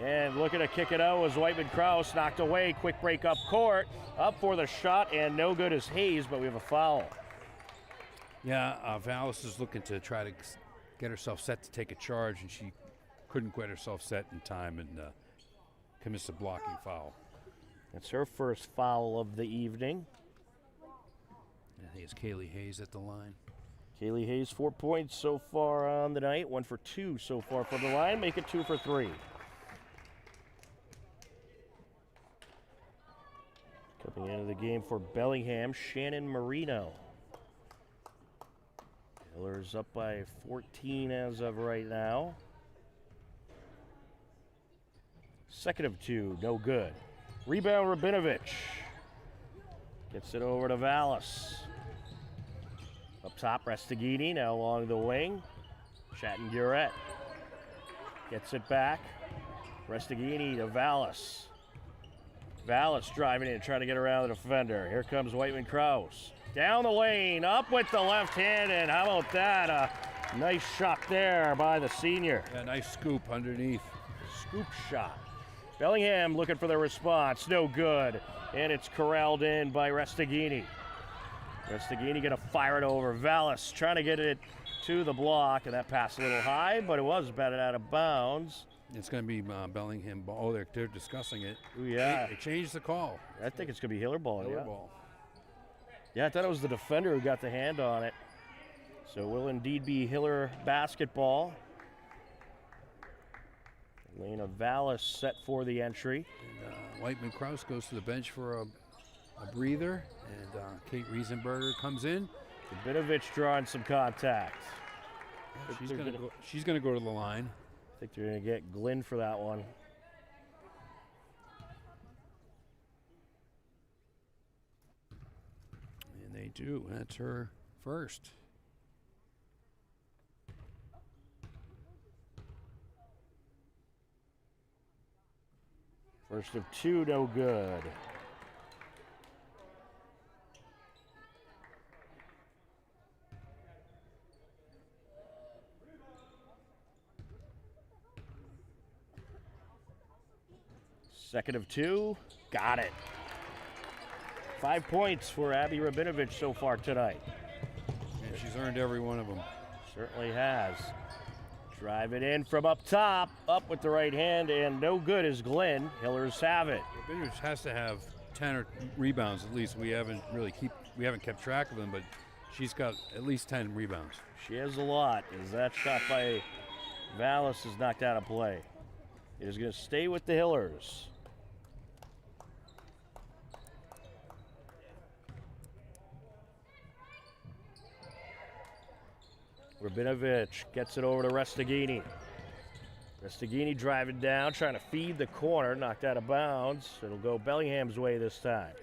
And looking to kick it out was Whiteman-Kraus, knocked away. Quick break up court. Up for the shot, and no good is Hayes, but we have a foul. Yeah, Vallis is looking to try to get herself set to take a charge, and she couldn't get herself set in time and commits a blocking foul. That's her first foul of the evening. I think it's Kaylee Hayes at the line. Kaylee Hayes, 4 points so far on the night. 1 for 2 so far from the line. Make it 2 for 3. Coming into the game for Bellingham, Shannon Marino. Hillers up by 14 as of right now. Second of 2, no good. Rebound, Rabinovic. Gets it over to Vallis. Up top, Restaghini, now along the wing. Chatton-Gurett gets it back. Restaghini to Vallis. Vallis driving in, trying to get around the defender. Here comes Whiteman-Kraus. Down the lane, up with the left hand, and how about that? A nice shot there by the senior. Yeah, nice scoop underneath. Scoop shot. Bellingham looking for the response, no good. And it's corralled in by Restaghini. Restaghini gonna fire it over. Vallis trying to get it to the block, and that pass a little high, but it was batted out of bounds. It's going to be Bellingham ball. Oh, they're discussing it. Ooh, yeah. They changed the call. I think it's gonna be Hiller ball. Hiller Yeah. ball. Yeah, I thought it was the defender who got the hand on it. So it will indeed be Hiller basketball. Elena Vallis set for the entry. And, Whiteman-Kraus goes to the bench for a breather, and Kate Riesenberger comes in. Rabinovic drawing some contact. She's gonna go to the line. I think they're gonna get Glenn for that one. And they do. That's her first. First of 2, no good. Second of 2, got it. 5 points for Abby Rabinovic so far tonight. And she's earned every one of them. Certainly has. Drive it in from up top, up with the right hand, and no good is Glenn. Hillers have it. Rabinovic has to have 10 or rebounds at least. We haven't kept track of them, but she's got at least 10 rebounds. She has a lot, as that shot by Vallis is knocked out of play. It is going to stay with the Hillers. Rabinovic gets it over to Restaghini. Restaghini driving down, trying to feed the corner, knocked out of bounds. It'll go Bellingham's way this time.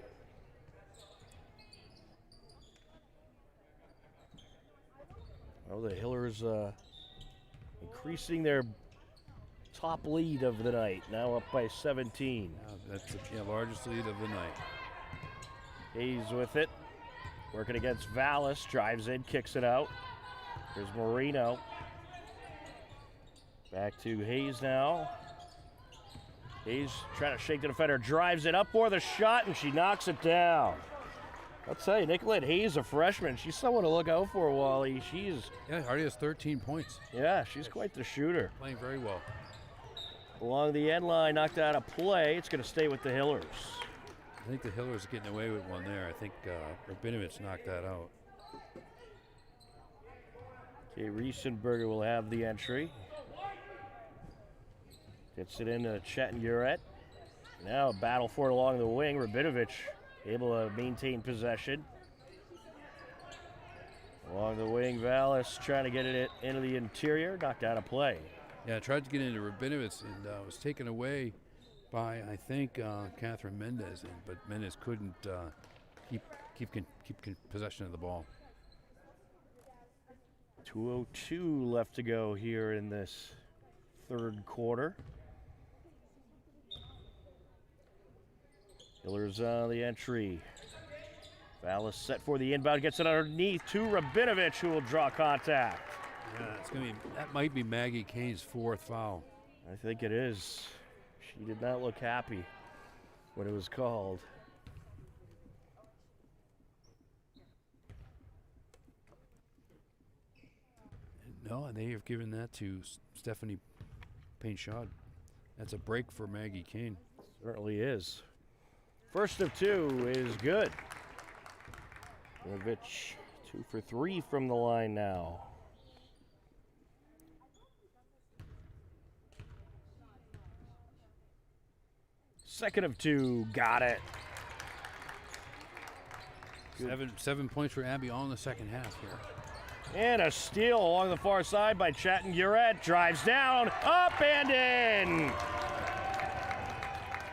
Well, the Hillers increasing their top lead of the night, now up by 17. That's the largest lead of the night. Hayes with it, working against Vallis, drives in, kicks it out. Here's Marino. Back to Hayes now. Hayes trying to shake the defender, drives it up for the shot, and she knocks it down. I'll tell you, Nicolette Hayes, a freshman, she's someone to look out for, Wally. Already has 13 points. Yeah, she's quite the shooter. Playing very well. Along the end line, knocked out of play. It's going to stay with the Hillers. I think the Hillers are getting away with one there. I think Rabinovic knocked that out. Okay, Riesenberger will have the entry. Gets it into Chatton-Gurett. Now a battle for it along the wing. Rabinovic able to maintain possession. Along the wing, Vallis trying to get it into the interior, knocked out of play. Yeah, tried to get into Rabinovic and was taken away by, I think, Catherine Mendez, but Mendez couldn't keep possession of the ball. 2:02 left to go here in this third quarter. Hillers on the entry. Vallis set for the inbound, gets it underneath to Rabinovic, who will draw contact. Yeah, that might be Maggie Kane's fourth foul. I think it is. She did not look happy when it was called. No, and they have given that to Stephanie Payne-Shaw. That's a break for Maggie Kane. Certainly is. First of two is good. Rabinovic 2 for 3 from the line now. Second of two, got it. 7 points for Abby all in the second half here. And a steal along the far side by Chatton-Gurett. Drives down, up and in.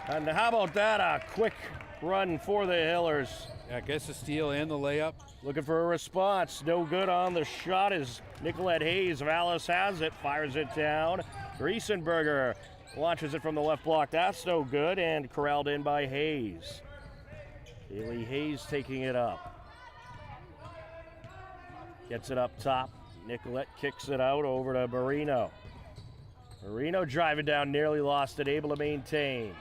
And how about that? A quick run for the Hillers. Yeah, gets the steal and the layup. Looking for a response. No good on the shot as Nicolette Hayes. Vallis has it, fires it down. Griesenberger launches it from the left block. That's no good, and corralled in by Hayes. Kaylee Hayes taking it up. Gets it up top. Nicolette kicks it out over to Marino. Marino driving down, nearly lost it, able to maintain.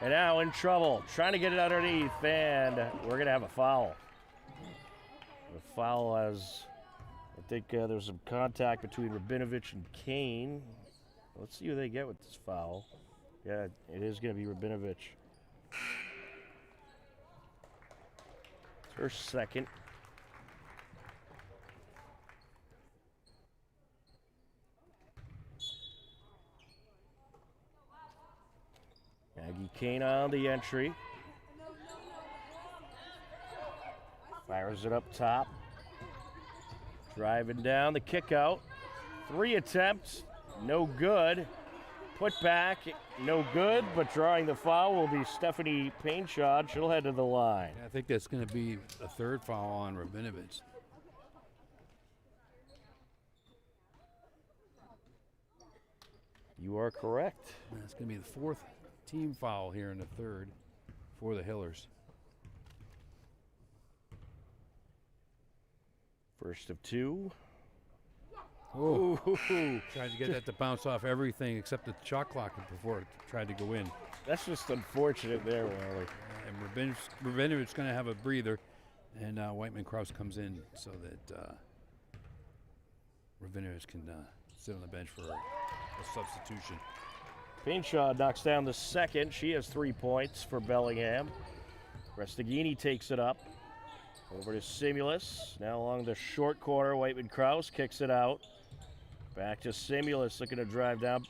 And now in trouble, trying to get it underneath, and we're going to have a foul. The foul as, I think there's some contact between Rabinovic and Kane. Let's see who they get with this foul. Yeah, it is going to be Rabinovic. It's her second. Maggie Kane on the entry. Fires it up top. Driving down the kick out. 3 attempts, no good. Put back, no good, but drawing the foul will be Stephanie Payne-Shaw. She'll head to the line. I think that's going to be a third foul on Rabinovic. You are correct. That's going to be the fourth team foul here in the third for the Hillers. First of two. Oh, tried to get that to bounce off everything except the shot clock before it tried to go in. That's just unfortunate there, Wally. And Rabinovic's going to have a breather, and Whiteman-Krause comes in so that Rabinovic can sit on the bench for a substitution. Payne-Shaw knocks down the second. She has 3 points for Bellingham. Restaghini takes it up. Over to Simulus. Now along the short corner, Whiteman-Krause kicks it out. Back to Simulus, looking to drive down.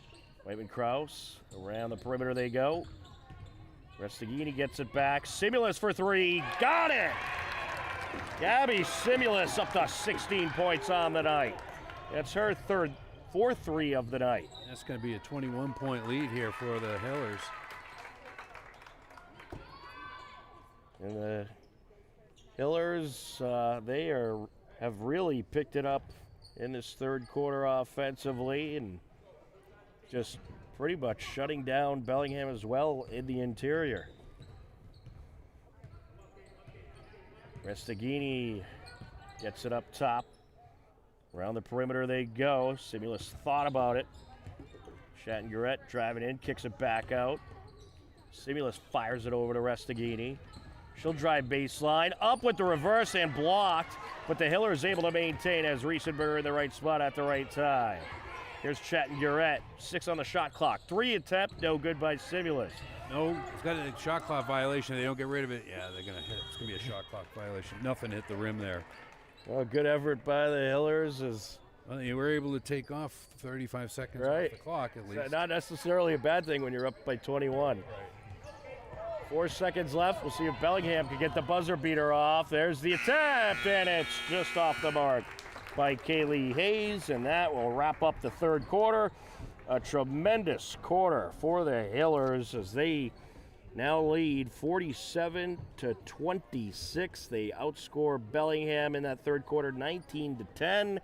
Whiteman-Krause, around the perimeter they go. Restaghini gets it back. Simulus for 3, got it! Gabby Simulus up to 16 points on the night. That's her fourth 3 of the night. That's going to be a 21-point lead here for the Hillers. And the Hillers, have really picked it up in this third quarter offensively and just pretty much shutting down Bellingham as well in the interior. Restaghini gets it up top. Around the perimeter they go. Simulus thought about it. Chatton-Gurett driving in, kicks it back out. Simulus fires it over to Restaghini. She'll drive baseline, up with the reverse and blocked, but the Hiller is able to maintain as Riesenberger in the right spot at the right time. Here's Chatton-Gurett, 6 on the shot clock. 3 attempt, no good by Simulus. No, it's got a shot clock violation. They don't get rid of it. Yeah, they're going to hit. It's going to be a shot clock violation. Nothing hit the rim there. Well, good effort by the Hillers. Well, you were able to take off 35 seconds right off the clock at least. Not necessarily a bad thing when you're up by 21. Right. 4 seconds left. We'll see if Bellingham can get the buzzer beater off. There's the attempt, and it's just off the mark by Kaylee Hayes, and that will wrap up the third quarter. A tremendous quarter for the Hillers as they now lead 47-26. They outscore Bellingham in that third quarter 19-10.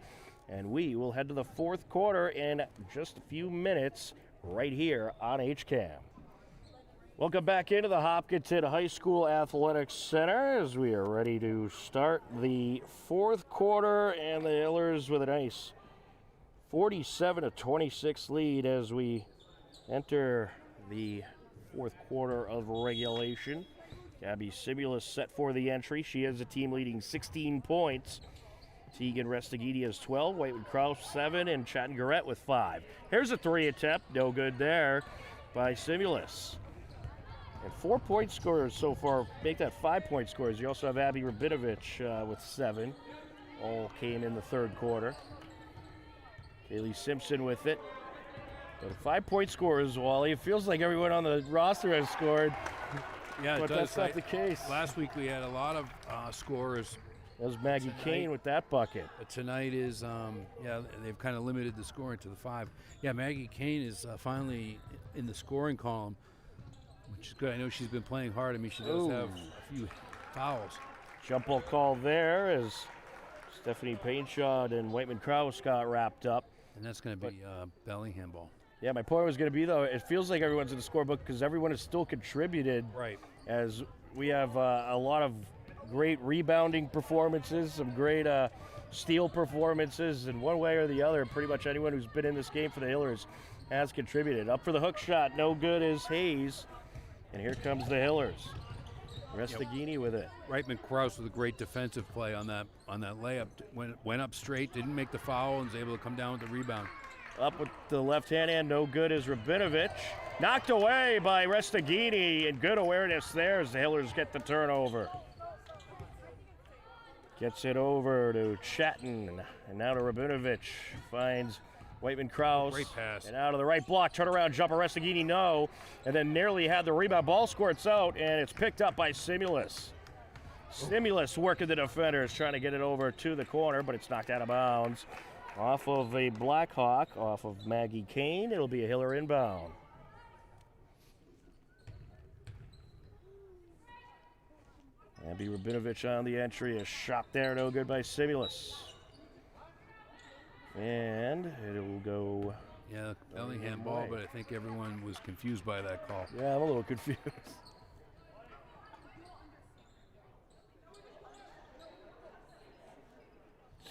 And we will head to the fourth quarter in just a few minutes right here on HCAM. Welcome back into the Hopkinton High School Athletics Center as we are ready to start the fourth quarter, and the Hillers with a nice 47-26 lead as we enter the fourth quarter of regulation. Gabby Simulus set for the entry. She has a team leading 16 points. Tegan Restaghini has 12, Whiteman Kraus 7, and Chatton Garrett with 5. Here's a 3 attempt, no good there by Simulus. And 4-point scorers so far make that 5-point scores. You also have Abby Rabinovich with 7. All came in the third quarter. Kaylee Simpson with it. But 5-point scorers, Wally. It feels like everyone on the roster has scored. Yeah, but that's not the case. Last week we had a lot of scorers. That was Maggie Kane with that bucket. But tonight is, they've kind of limited the scoring to the 5. Yeah, Maggie Kane is finally in the scoring column, which is good. I know she's been playing hard. I mean, she does have a few fouls. Jump ball call there as Stephanie Painshaw and Whiteman Kraus got wrapped up. And that's going to be Bellingham ball. Yeah, my point was going to be, though, it feels like everyone's in the scorebook because everyone has still contributed. Right. As we have a lot of great rebounding performances, some great steal performances, and one way or the other, pretty much anyone who's been in this game for the Hillers has contributed. Up for the hook shot, no good is Hayes. And here comes the Hillers. Restaghini with it. Reitman Kraus with a great defensive play on that layup. Went up straight, didn't make the foul, and was able to come down with the rebound. Up with the left-hand and no good is Rabinovich. Knocked away by Restaghini, and good awareness there as the Hillers get the turnover. Gets it over to Chatton, and now to Rabinovich. Finds Whiteman Kraus. Great pass. And out of the right block, turnaround jumper, Restaghini, no. And then nearly had the rebound. Ball squirts out, and it's picked up by Simulus. Simulus working the defenders, trying to get it over to the corner, but it's knocked out of bounds. Off of a Blackhawk, off of Maggie Kane. It'll be a Hiller inbound. Abby Rabinovich on the entry. A shot there, no good by Simulus. And it will go. Yeah, Bellingham ball, but I think everyone was confused by that call. Yeah, I'm a little confused.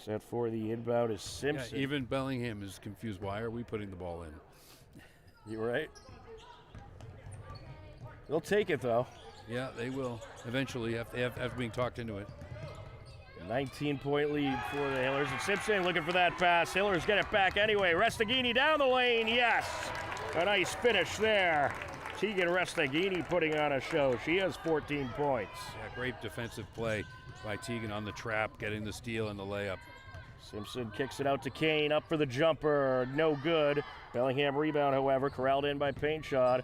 Set for the inbound is Simpson. Yeah, even Bellingham is confused. Why are we putting the ball in? You're right. They'll take it, though. Yeah, they will eventually after being talked into it. 19-point lead for the Hillers. And Simpson looking for that pass. Hillers get it back anyway. Restaghini down the lane. Yes. A nice finish there. Tegan Restaghini putting on a show. She has 14 points. Yeah, great defensive play by Tegan on the trap, getting the steal and the layup. Simpson kicks it out to Kane. Up for the jumper. No good. Bellingham rebound, however, corralled in by Painshaw.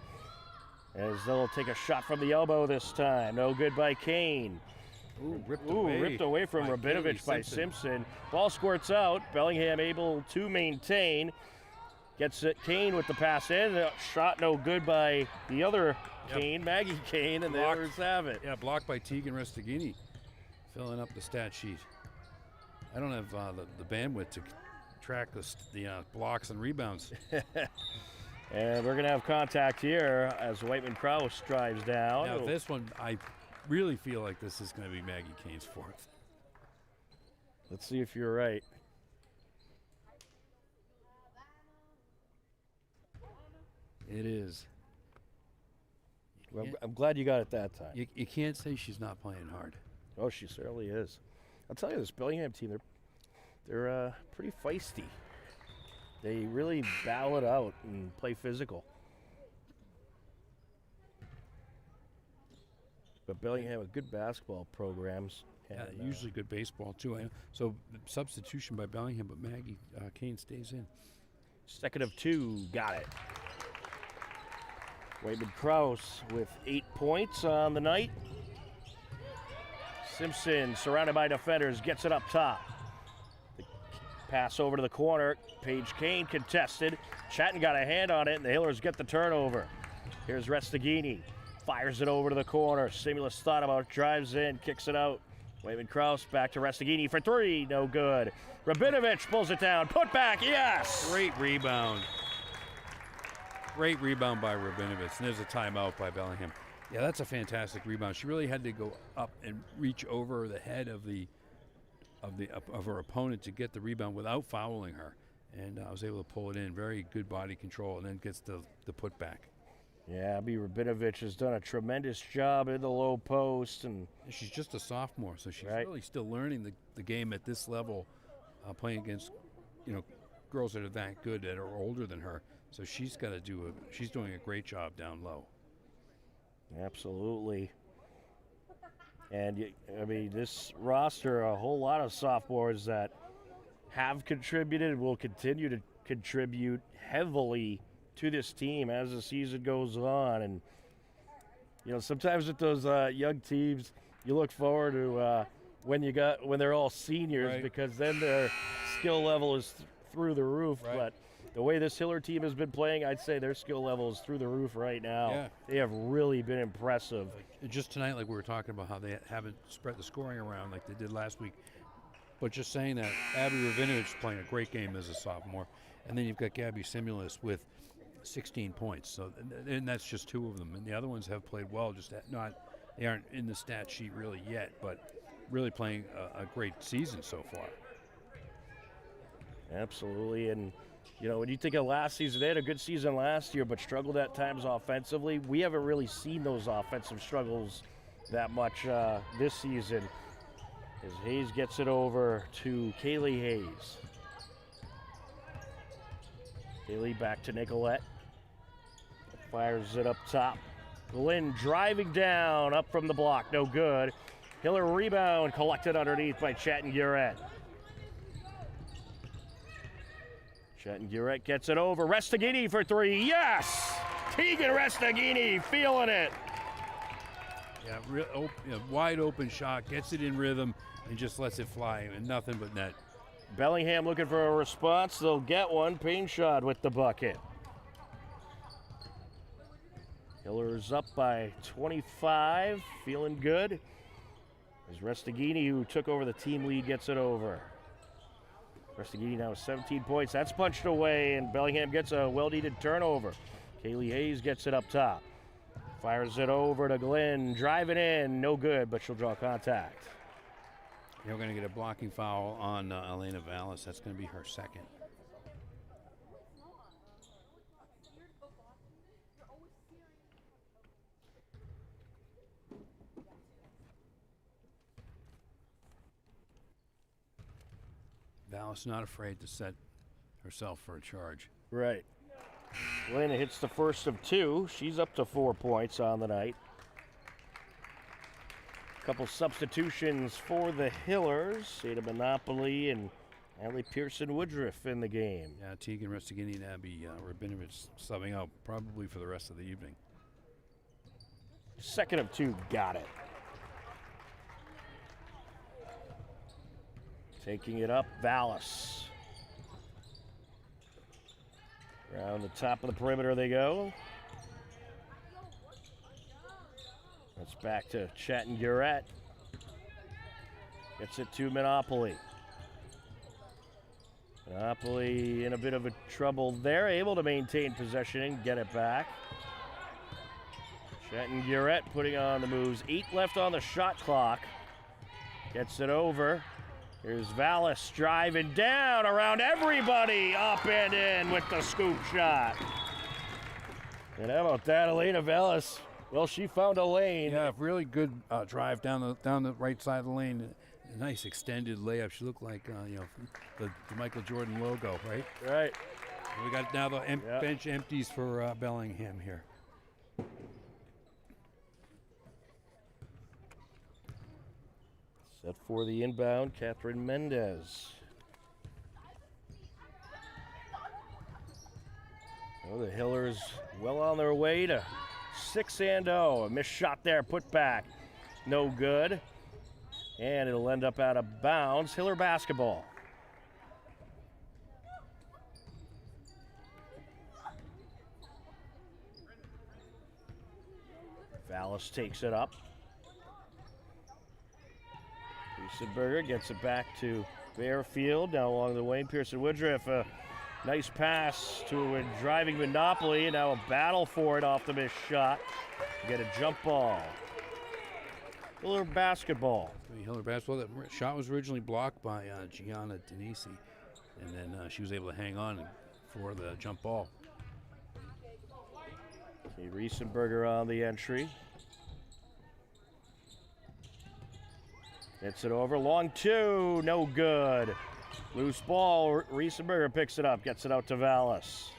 As they'll take a shot from the elbow this time. No good by Kane. Ripped away from Rabinovich by Simpson. Ball squirts out. Bellingham able to maintain. Gets it. Kane with the pass in. Shot no good by the other Kane, Maggie Kane, and the Hillers have it. Yeah, blocked by Tegan Restaghini. Filling up the stat sheet. I don't have the bandwidth to track the blocks and rebounds. And we're going to have contact here as Whiteman Kraus drives down. Now, this one, I really feel like this is going to be Maggie Kane's fourth. Let's see if you're right. It is. Well, I'm glad you got it that time. You can't say she's not playing hard. Oh, she certainly is. I'll tell you, this Bellingham team, they're pretty feisty. They really battle it out and play physical. But Bellingham with good basketball programs. Yeah, usually good baseball, too. So substitution by Bellingham, but Maggie Kane stays in. Second of two, got it. Wayman Krause with 8 points on the night. Simpson, surrounded by defenders, gets it up top. The pass over to the corner. Paige Kane contested. Chatton got a hand on it, and the Hillers get the turnover. Here's Restaghini. Fires it over to the corner. Stimulus thought about, drives in, kicks it out. Wayman Krause back to Restaghini for 3, no good. Rabinovich pulls it down, put back, yes! Great rebound. Great rebound by Rabinovich. And there's a timeout by Bellingham. Yeah, that's a fantastic rebound. She really had to go up and reach over the head of her opponent to get the rebound without fouling her. And I was able to pull it in. Very good body control, and then gets the putback. Yeah, Abby Rabinovich has done a tremendous job in the low post. And she's just a sophomore, so she's really still learning the game at this level, playing against, girls that are that good, that are older than her. So she's got to she's doing a great job down low. Absolutely. And, this roster, a whole lot of sophomores that have contributed, will continue to contribute heavily to this team as the season goes on. And, sometimes with those young teams, you look forward to when they're all seniors, because then their skill level is through the roof. Right. But the way this Hiller team has been playing, I'd say their skill level is through the roof right now. Yeah. They have really been impressive. Just tonight, like we were talking about how they haven't spread the scoring around like they did last week. But just saying that, Abby Rabinovich is playing a great game as a sophomore. And then you've got Gabby Simulus with 16 points. So, and that's just 2 of them. And the other ones have played well, they aren't in the stat sheet really yet, but really playing a great season so far. Absolutely. And, when you think of last season, they had a good season last year, but struggled at times offensively. We haven't really seen those offensive struggles that much this season, as Hayes gets it over to Kaylee Hayes. Kaylee back to Nicolette. Fires it up top. Glenn driving down, up from the block, no good. Hiller rebound, collected underneath by Chatton Gurett. Chatton Gurett gets it over. Restaghini for 3. Yes! Tegan Restaghini feeling it. Yeah, wide open shot, gets it in rhythm, and just lets it fly, and nothing but net. Bellingham looking for a response. They'll get one. Painshot with the bucket. Hiller's up by 25, feeling good. As Restaghini, who took over the team lead, gets it over. Restaghini now with 17 points. That's punched away, and Bellingham gets a well-needed turnover. Kaylee Hayes gets it up top. Fires it over to Glenn, driving in, no good, but she'll draw contact. We're going to get a blocking foul on Elena Vallis. That's going to be her second. Vallis not afraid to set herself for a charge. Right. Elena hits the first of 2. She's up to 4 points on the night. Couple substitutions for the Hillers. Ada Monopoly and Allie Pearson-Woodruff in the game. Yeah, Tegan Restaghini and Abby Rabinovich subbing out probably for the rest of the evening. Second of 2, got it. Taking it up, Vallis. Around the top of the perimeter they go. That's back to Chatton Gurett. Gets it to Monopoly. Monopoly in a bit of a trouble there, able to maintain possession and get it back. Chatton Gurett putting on the moves. 8 left on the shot clock. Gets it over. Here's Vallis driving down around everybody, up and in with the scoop shot. And how about that, Elena Vallis? Well, she found a lane. Yeah, really good drive down the right side of the lane. A nice extended layup. She looked like the Michael Jordan logo, right? Right. We got now the bench empties for Bellingham here. Set for the inbound, Catherine Mendez. Oh, the Hillers well on their way to 6-0. A missed shot there, put back. No good. And it'll end up out of bounds. Hiller basketball. Vallis takes it up. Riesenberger gets it back to Bearfield. Now along the wing, Pearson Woodruff. A nice pass to a driving Monopoly, and now a battle for it off the missed shot. Get a jump ball. Hiller basketball. Hiller basketball. That shot was originally blocked by Gianna Denisi, and then she was able to hang on for the jump ball. See Riesenberger on the entry. Hits it over. Long two. No good. Loose ball. Riesenberger picks it up. Gets it out to Vallis.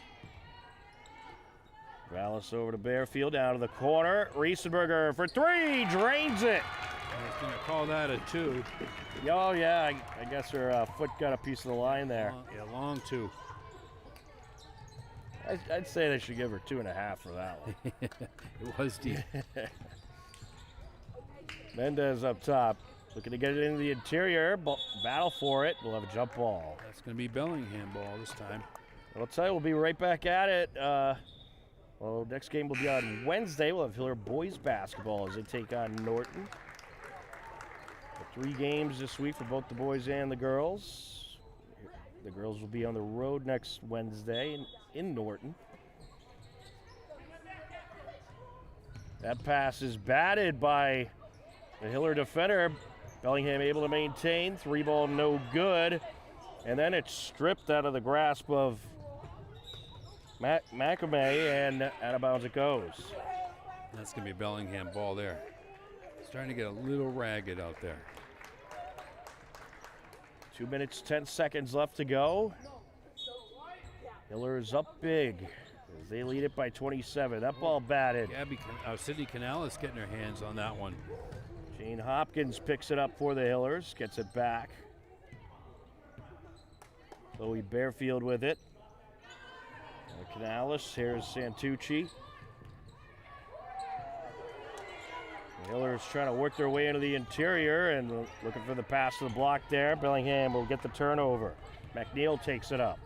Vallis over to Bearfield. Down to the corner. Riesenberger for three. Drains it. I was going to call that a 2. Oh, yeah. I guess her foot got a piece of the line there. Long 2. I'd say they should give her 2.5 for that one. It was deep. Mendez up top. Looking to get it into the interior. Battle for it. We'll have a jump ball. That's going to be Bellingham ball this time. I'll tell you, we'll be right back at it. Well, next game will be on Wednesday. We'll have Hiller boys basketball as they take on Norton. 3 games this week for both the boys and the girls. The girls will be on the road next Wednesday in Norton. That pass is batted by the Hiller defender. Bellingham able to maintain. 3 ball, no good. And then it's stripped out of the grasp of McAmey, and out of bounds it goes. That's going to be a Bellingham ball there. Starting to get a little ragged out there. 2 minutes, 10 seconds left to go. Hiller is up big as they lead it by 27. That ball batted. Sydney Canales getting her hands on that one. Jane Hopkins picks it up for the Hillers, gets it back. Chloe Bearfield with it. Canales, here's Santucci. The Hillers trying to work their way into the interior and looking for the pass to the block there. Bellingham will get the turnover. McNeil takes it up.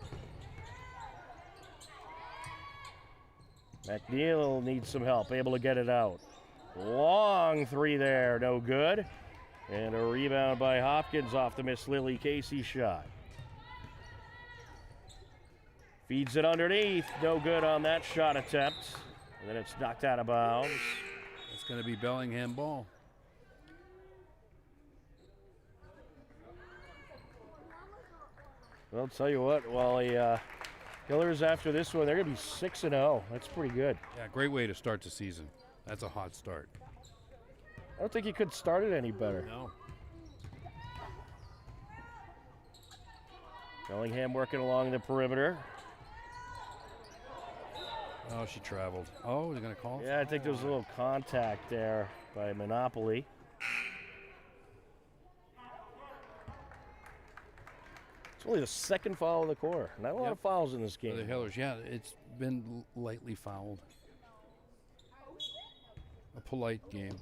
McNeil needs some help, able to get it out. Long 3 there, no good. And a rebound by Hopkins off the Miss Lily Casey shot. Feeds it underneath, no good on that shot attempt. And then it's knocked out of bounds. It's going to be Bellingham ball. Well, I'll tell you what, while the Hillers after this one, they're going to be 6-0. That's pretty good. Yeah, great way to start the season. That's a hot start. I don't think you could start it any better. No. Bellingham working along the perimeter. Oh, she traveled. Oh, they're going to call it? Yeah, I think there was a little contact there by Monopoly. It's only the 2nd foul of the quarter. Not a lot of fouls in this game. For the Hillers, yeah, it's been lightly fouled. A polite game.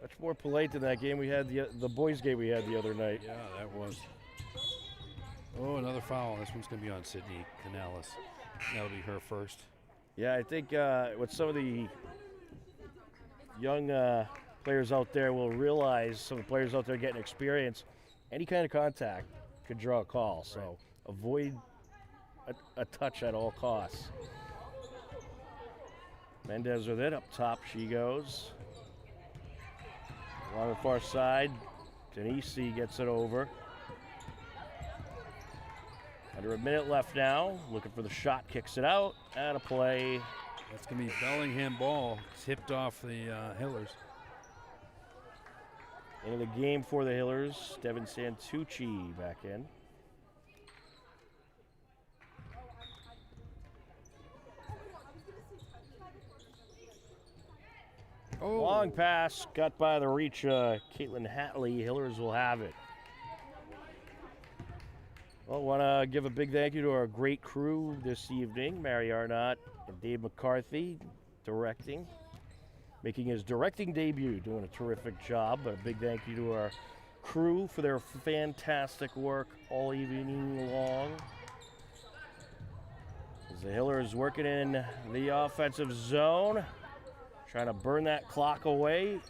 Much more polite than that game we had, the boys' game we had the other night. Yeah, that was. Oh, another foul. This one's going to be on Sydney Canales. That'll be her first. Yeah, I think with some of the young players out there will realize, some of the players out there getting experience, any kind of contact could draw a call. So avoid a touch at all costs. Mendez with it. Up top she goes. Along the far side, Denisi gets it over. Under a minute left now. Looking for the shot, kicks it out. Out of play. That's going to be Bellingham ball. Tipped off the Hillers. Into the game for the Hillers. Devin Santucci back in. Oh. Long pass, got by the reach. Caitlin Hatley. Hillers will have it. Well, want to give a big thank you to our great crew this evening. Mary Arnott and Dave McCarthy. directing, making his directing debut, doing a terrific job. But a big thank you to our crew for their fantastic work all evening long. As the Hillers working in the offensive zone, trying to burn that clock away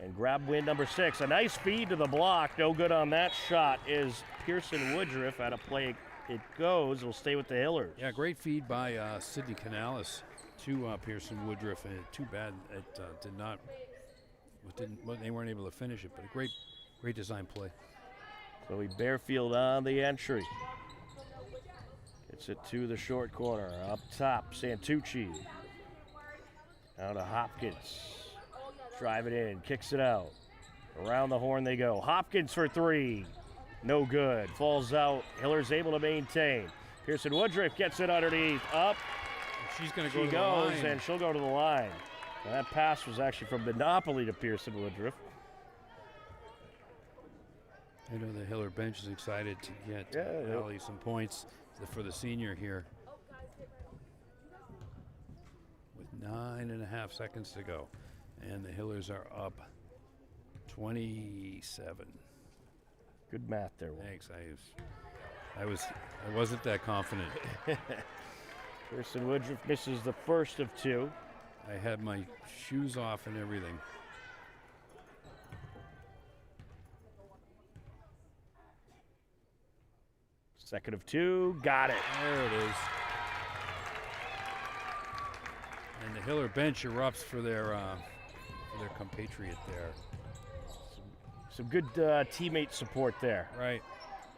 and grab win number 6. A nice feed to the block. No good on that shot is Pearson Woodruff. Out of play it goes. Will stay with the Hillers. Yeah, great feed by Sidney Canales to Pearson Woodruff, and too bad it they weren't able to finish it, but a great design play. Chloe Bearfield on the entry. Gets it to the short corner. Up top, Santucci. Now to Hopkins. Drive it in, kicks it out. Around the horn they go. Hopkins for 3. No good. Falls out. Hiller's able to maintain. Pearson Woodruff gets it underneath. Up. She's going to go She to the goes, line. and she'll go to the line. Now that pass was actually from Monopoly to Pearson Woodruff. I know the Hiller bench is excited to get Allie some points for the senior here. With 9.5 seconds to go. And the Hillers are up 27. Good math there, Will. Thanks. I wasn't that confident. Pearson Woodruff misses the first of 2. I had my shoes off and everything. Second of 2, got it. There it is. And the Hiller bench erupts for their compatriot there. Some good teammate support there. Right.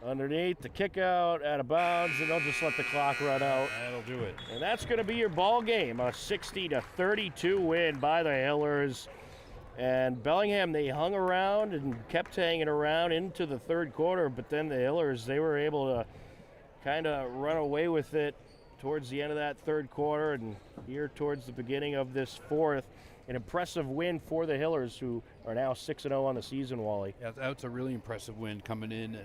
Underneath, the kick out, out of bounds, and they'll just let the clock run out. That'll do it. And that's going to be your ball game, a 60-32 win by the Hillers. And Bellingham, they hung around and kept hanging around into the third quarter, but then the Hillers, they were able to kind of run away with it towards the end of that third quarter and here towards the beginning of this fourth. An impressive win for the Hillers, who are now 6-0 on the season, Wally. Yeah, that's a really impressive win coming in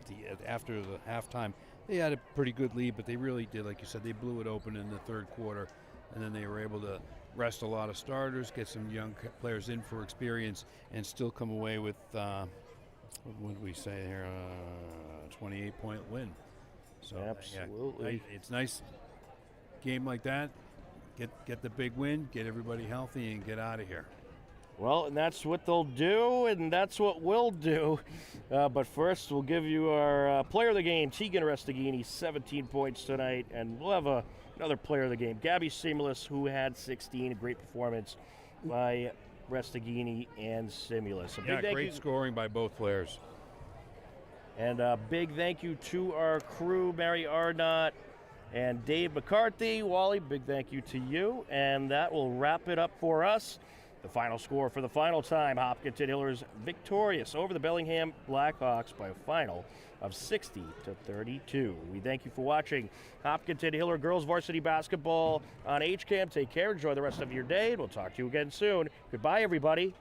after the halftime. They had a pretty good lead, but they really did, like you said, they blew it open in the third quarter, and then they were able to rest a lot of starters, get some young players in for experience, and still come away with, what would we say here, 28-point win. So absolutely. It's nice game like that. Get the big win, get everybody healthy, and get out of here. Well, and that's what they'll do, and that's what we'll do. But first, we'll give you our player of the game, Tegan Restaghini, 17 points tonight, and we'll have another player of the game, Gabby Simulus, who had 16, a great performance by Restaghini and Simulus. Great scoring by both players. And a big thank you to our crew, Mary Arnott and Dave McCarthy. Wally, big thank you to you. And that will wrap it up for us. The final score for the final time, Hopkinton Hillers victorious over the Bellingham Blackhawks by a final of 60-32. We thank you for watching Hopkinton Hiller Girls Varsity Basketball on HCAM. Take care. Enjoy the rest of your day. We'll talk to you again soon. Goodbye, everybody.